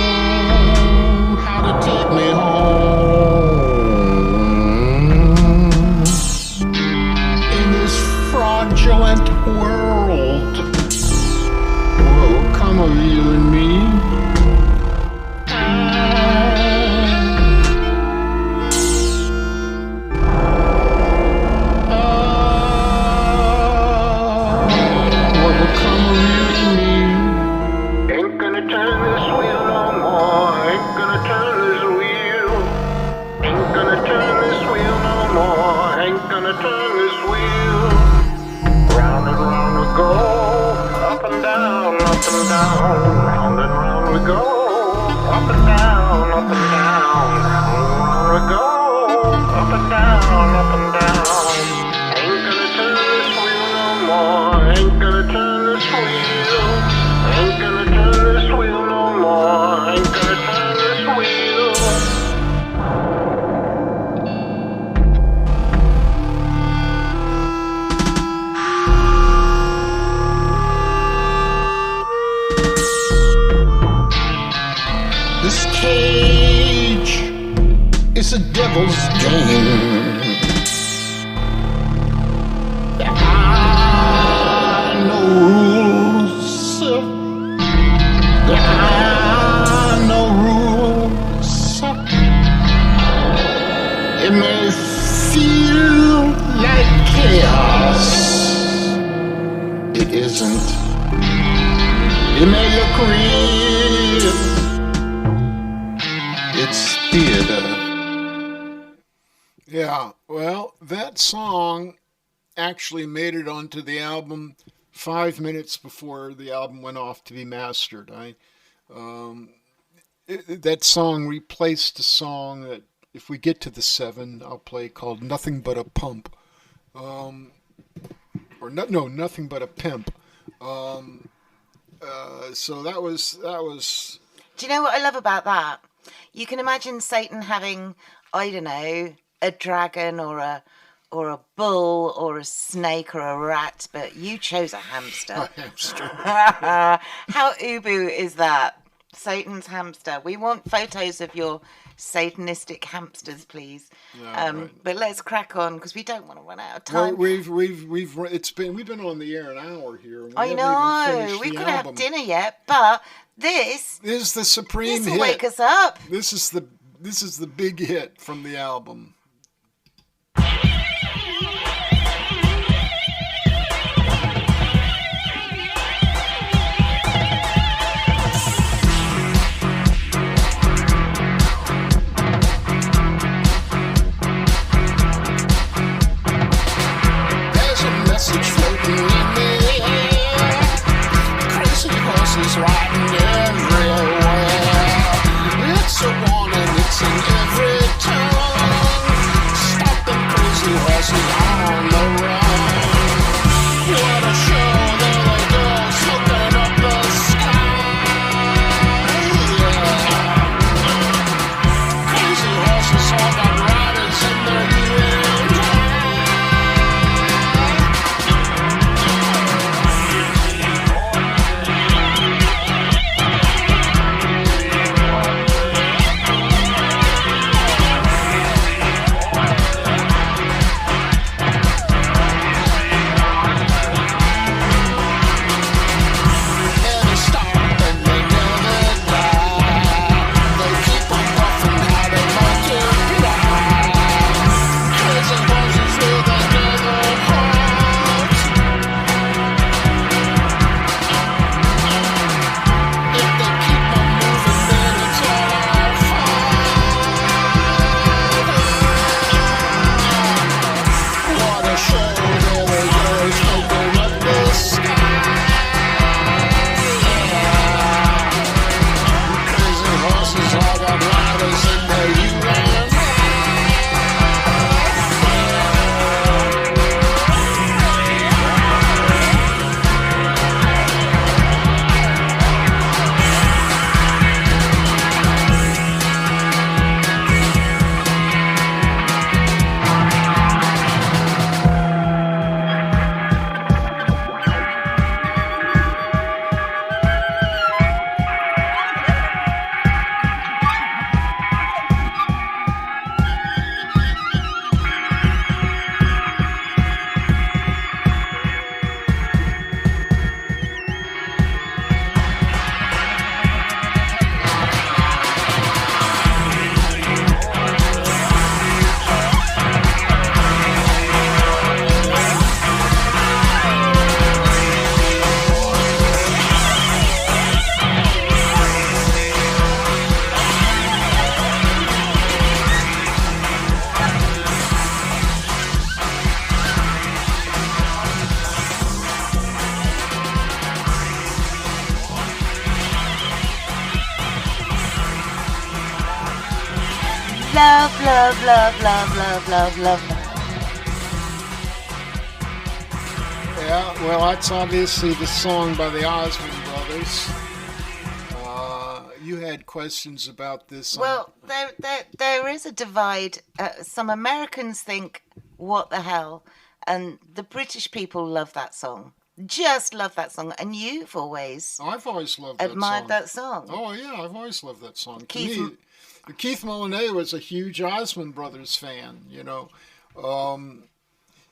how to take me home in this fraudulent world. What will come of you and me? What will come of you and me? Ain't gonna turn this wheel no more. Ain't gonna turn this wheel. Ain't gonna turn this wheel no more. Ain't gonna turn this wheel. Round and round we go, up and down, round and round we go, up and down, round and round we go, up and down, Ain't gonna turn this wheel no more, ain't gonna turn this wheel, ain't gonna turn this wheel no more, ain't gonna turn this wheel. This cage is a devil's den. There are no rules. There are no rules. It may feel like chaos. It isn't. It may look real. It's theater. Yeah, well, that song actually made it onto the album 5 minutes before the album went off to be mastered. That song replaced a song that, if we get to the 7, I'll play, called Nothing But a Pump. Nothing But a Pimp. So that was. Do you know what I love about that? You can imagine Satan having, I don't know, a dragon or or a bull or a snake or a rat, but you chose a hamster. A hamster. How ubu is that? Satan's hamster. We want photos of your satanistic hamsters, please. Right. But let's crack on because we don't want to run out of Well, time. we've been on the air an hour here. And I haven't even know finished we the couldn't have album. dinner yet, but this This is the supreme will hit. wake us up. This is the big hit from the album. There's a message floating in the air. Crazy horses riding everywhere. It's a warning, it's in every tongue. Stop them crazy horses on the run. What a show, there they go, smoking up the sky. Yeah. Crazy horses all got riders in their ears. Never stop and they never die. They keep on puffing how they multiply. Crazy horses with another heart. If they keep on moving, then it's all our fault. What a show, there they go, smoking up the sky. Crazy horses all got riders in their UN. Love, love, love, love, love, love, love. Yeah, well, that's obviously the song by the Osmond Brothers. You had questions about this. Well, there is a divide. Some Americans think, "What the hell," and the British people love that song. Just love that song, and you've always I've always loved that admired song. that song. Oh yeah, I've always loved that song. Keith- To me, Keith Molinay was a huge Osmond Brothers fan.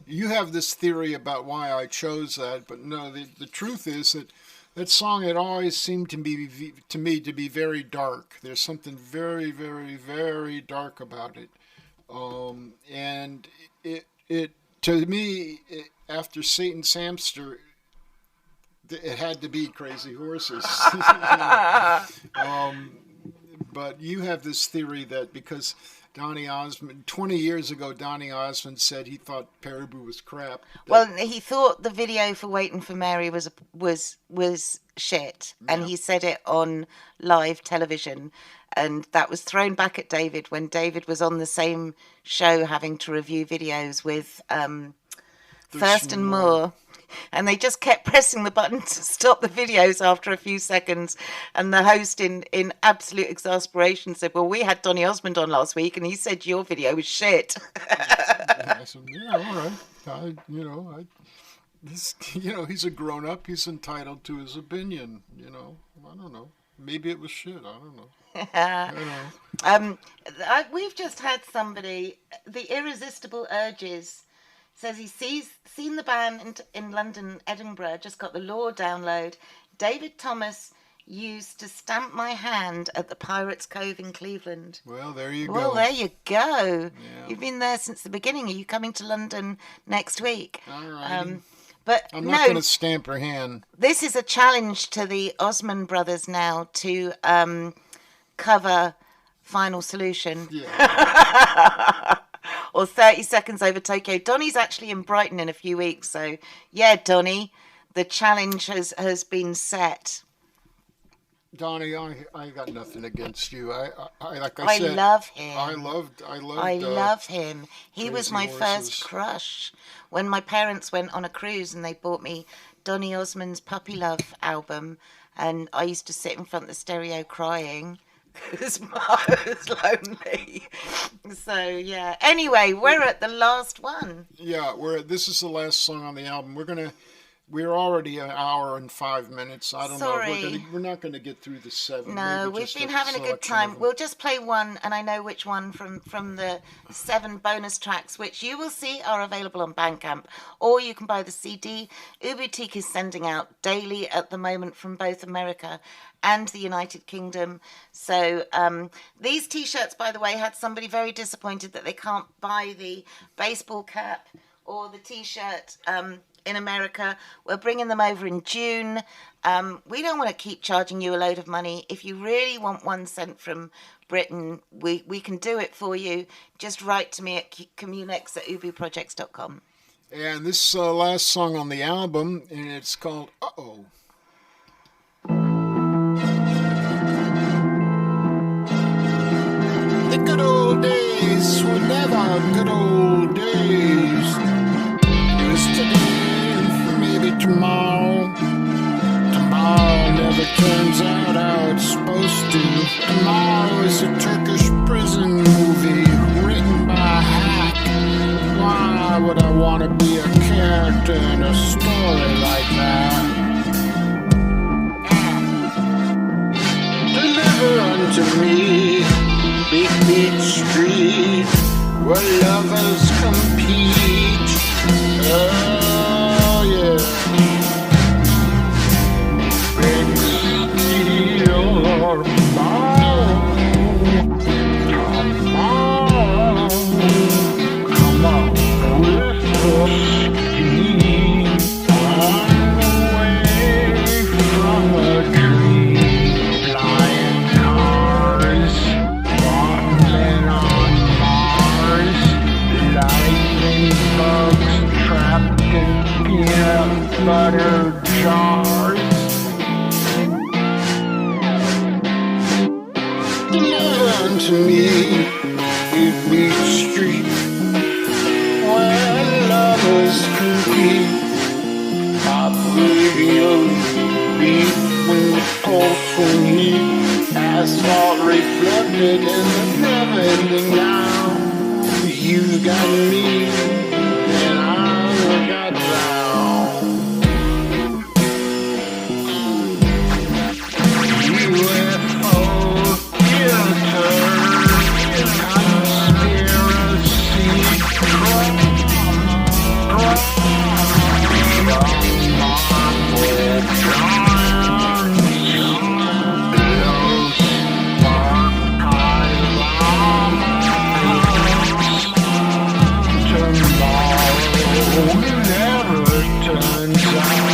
You have this theory about why I chose that, but no, the truth is that that song had always seemed to me to be very dark. There's something very, very, very dark about it, and it to me after Satan's Hamster, it had to be Crazy Horses. But you have this theory that because Donny Osmond, 20 years ago, Donny Osmond said he thought Pere was crap. Well, he thought the video for "Waiting for Mary" was shit, and he said it on live television, and that was thrown back at David when David was on the same show having to review videos with Thurston Moore. And they just kept pressing the button to stop the videos after a few seconds. And the host, in absolute exasperation, said, "Well, we had Donny Osmond on last week, and he said your video was shit." I said, yeah, all right. He's a grown up. He's entitled to his opinion. I don't know. Maybe it was shit. I don't know. We've just had somebody, the Irresistible Urges, says he's seen the band in London, Edinburgh, just got the Law download. David Thomas used to stamp my hand at the Pirates Cove in Cleveland. Well, there you go. Well, there you go. Yeah. You've been there since the beginning. Are you coming to London next week? All right. But I'm not going to stamp her hand. This is a challenge to the Osmond brothers now to cover Final Solution. Yeah. Or 30 Seconds Over Tokyo. Donnie's actually in Brighton in a few weeks, so yeah, Donnie, the challenge has been set. Donnie, I got nothing against you. I love him. I love him. He was Crazy my Horses. first crush. When my parents went on a cruise and they bought me Donnie Osmond's Puppy Love album, and I used to sit in front of the stereo crying because I was lonely. So yeah. Anyway, we're at the last one. Yeah, this is the last song on the album. We're already an hour and 5 minutes. I don't know. We're not gonna get through the 7. No, Maybe we've just been having a good selection time. of them. We'll just play one, and I know which one from the 7 bonus tracks, which you will see are available on BANDCAMP, or you can buy the CD. Uboutique is sending out daily at the moment from both America and the United Kingdom. So these T-shirts, by the way, had somebody very disappointed that they can't buy the baseball cap or the T-shirt in America. We're bringing them over in June. We don't want to keep charging you a load of money. If you really want one sent from Britain, we can do it for you. Just write to me at communex@ubuprojects.com. And this last song on the album, and it's called Uh-Oh. The good old days were never good old days. Yesterday, maybe tomorrow. Tomorrow never turns out how it's supposed to. Tomorrow is a Turkish prison movie written by a hack. Why would I want to be a character in a story like that? Deliver unto me Big Beach Street, where lovers compete. Oh yeah. Big steel ball. Come on, with the steam. Run away from a dream. Flying cars, walking on Mars. Lightning bugs trapped in peanut butter jars. Deliver unto me Big Beach Street, where lovers compete. Pop radio beat when the pulse will heat. Asphalt reflected in the never-ending now. You've got me, and I've got thou. UFO filter, conspiracy, never turns out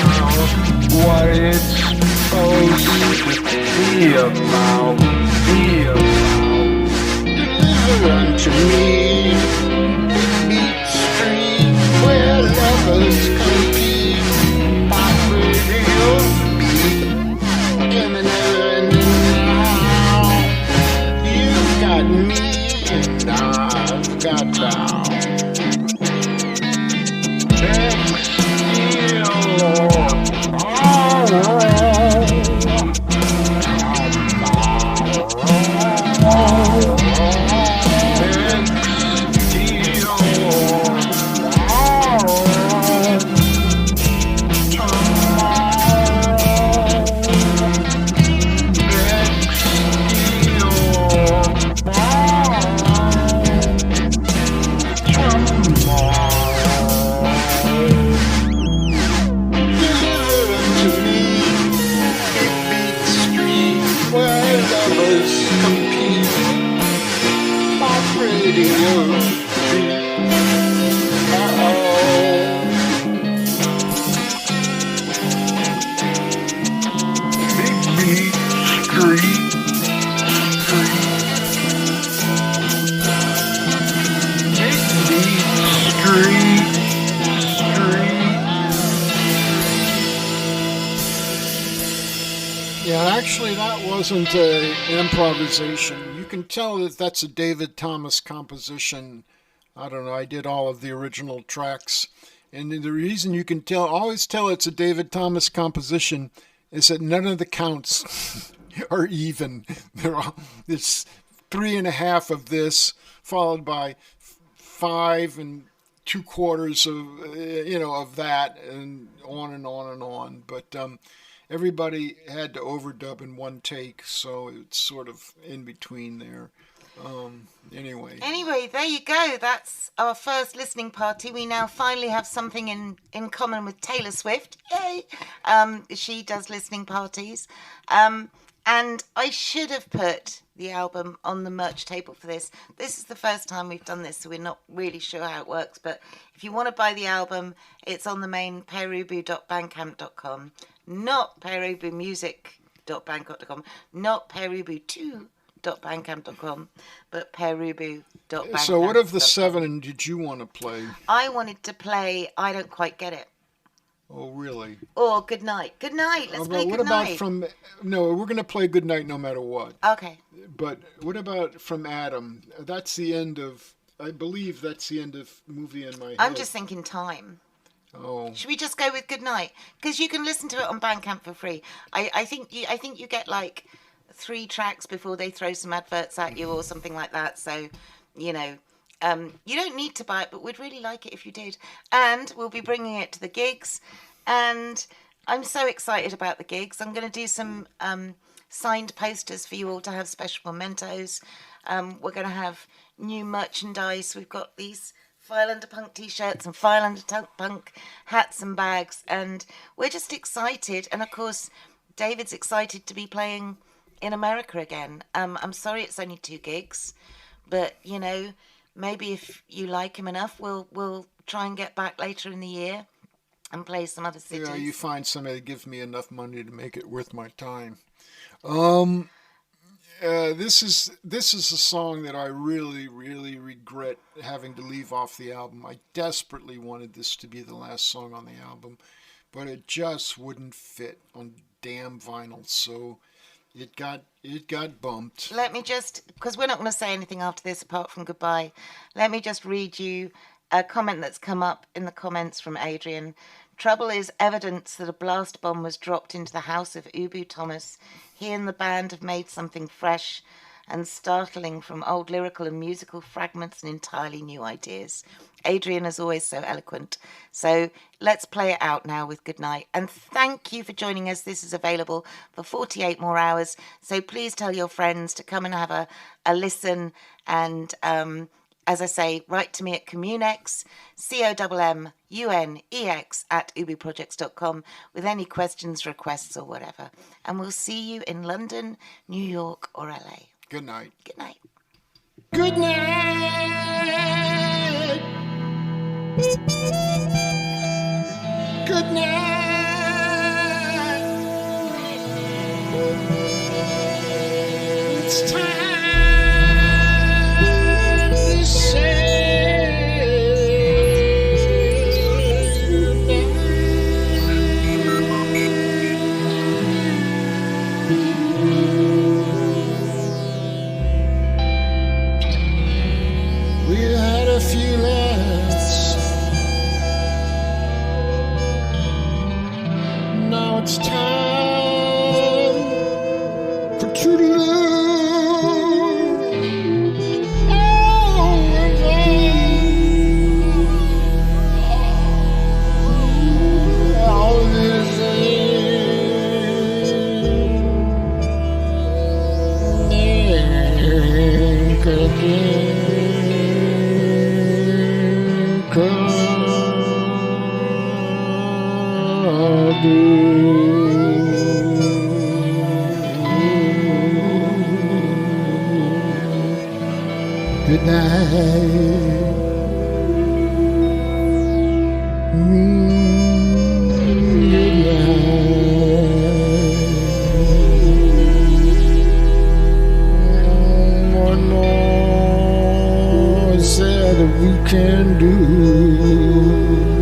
what it's supposed to be about. Deliver unto me Beach Street, where lovers compete. Pop radio beat in the never-ending now. You've got me and I've got thou. radio. Yeah, actually, that wasn't an improvisation. You can tell that that's a David Thomas composition. I don't know, I did all of the original tracks. And the reason you can always tell it's a David Thomas composition is that none of the counts are even. It's 3.5 of this, followed by 5 and 2/4 of that, and on and on and on. But everybody had to overdub in one take, so it's sort of in between there. Anyway, there you go. That's our first listening party. We now finally have something in common with Taylor Swift. Yay! She does listening parties. And I should have put the album on the merch table for this. This is the first time we've done this, so we're not really sure how it works. But if you want to buy the album, it's on the main perubu.bandcamp.com, not perubumusic.bandcamp.com, not perubu2.bandcamp.com, but perubu.bandcamp.com. So what of the 7 did you want to play? I wanted to play I Don't Quite Get It. Oh, really? Or Good Night. Good Night. Let's play Good Night. No, we're going to play Good Night no matter what. Okay. But what about from Adam? That's the end of, I believe that's the end of Movie in My Head. I'm just thinking Time. Oh. Should we just go with Good Night? Because you can listen to it on Bandcamp for free. I think you get like 3 tracks before they throw some adverts at you or something like that. So, you don't need to buy it, but we'd really like it if you did. And we'll be bringing it to the gigs. And I'm so excited about the gigs. I'm going to do some signed posters for you all to have special mementos. We're going to have new merchandise. We've got these File Under Punk t-shirts and File Under Punk hats and bags. And we're just excited. And, of course, David's excited to be playing in America again. I'm sorry it's only 2 gigs. But, maybe if you like him enough, we'll try and get back later in the year and play some other cities. Yeah, you find somebody that gives me enough money to make it worth my time. This is a song that I really, really regret having to leave off the album. I desperately wanted this to be the last song on the album, but it just wouldn't fit on damn vinyl, so it got bumped. Let me just, because we're not going to say anything after this apart from goodbye, let me just read you a comment that's come up in the comments from Adrian. Trouble is evidence that a blast bomb was dropped into the house of Ubu Thomas. He and the band have made something fresh and startling from old lyrical and musical fragments and entirely new ideas. Adrian is always so eloquent. So let's play it out now with Good Night. And thank you for joining us. This is available for 48 more hours. So please tell your friends to come and have a listen. And as I say, write to me at Communex, COMMUNEX @ubuprojects.com with any questions, requests or whatever. And we'll see you in London, New York or LA. Good night. Good night. Good night. Good night. It's time to say goodnight. We had a few laughs. Now it's time for toodaloo. All this good night. Good night. One more is there that we can do.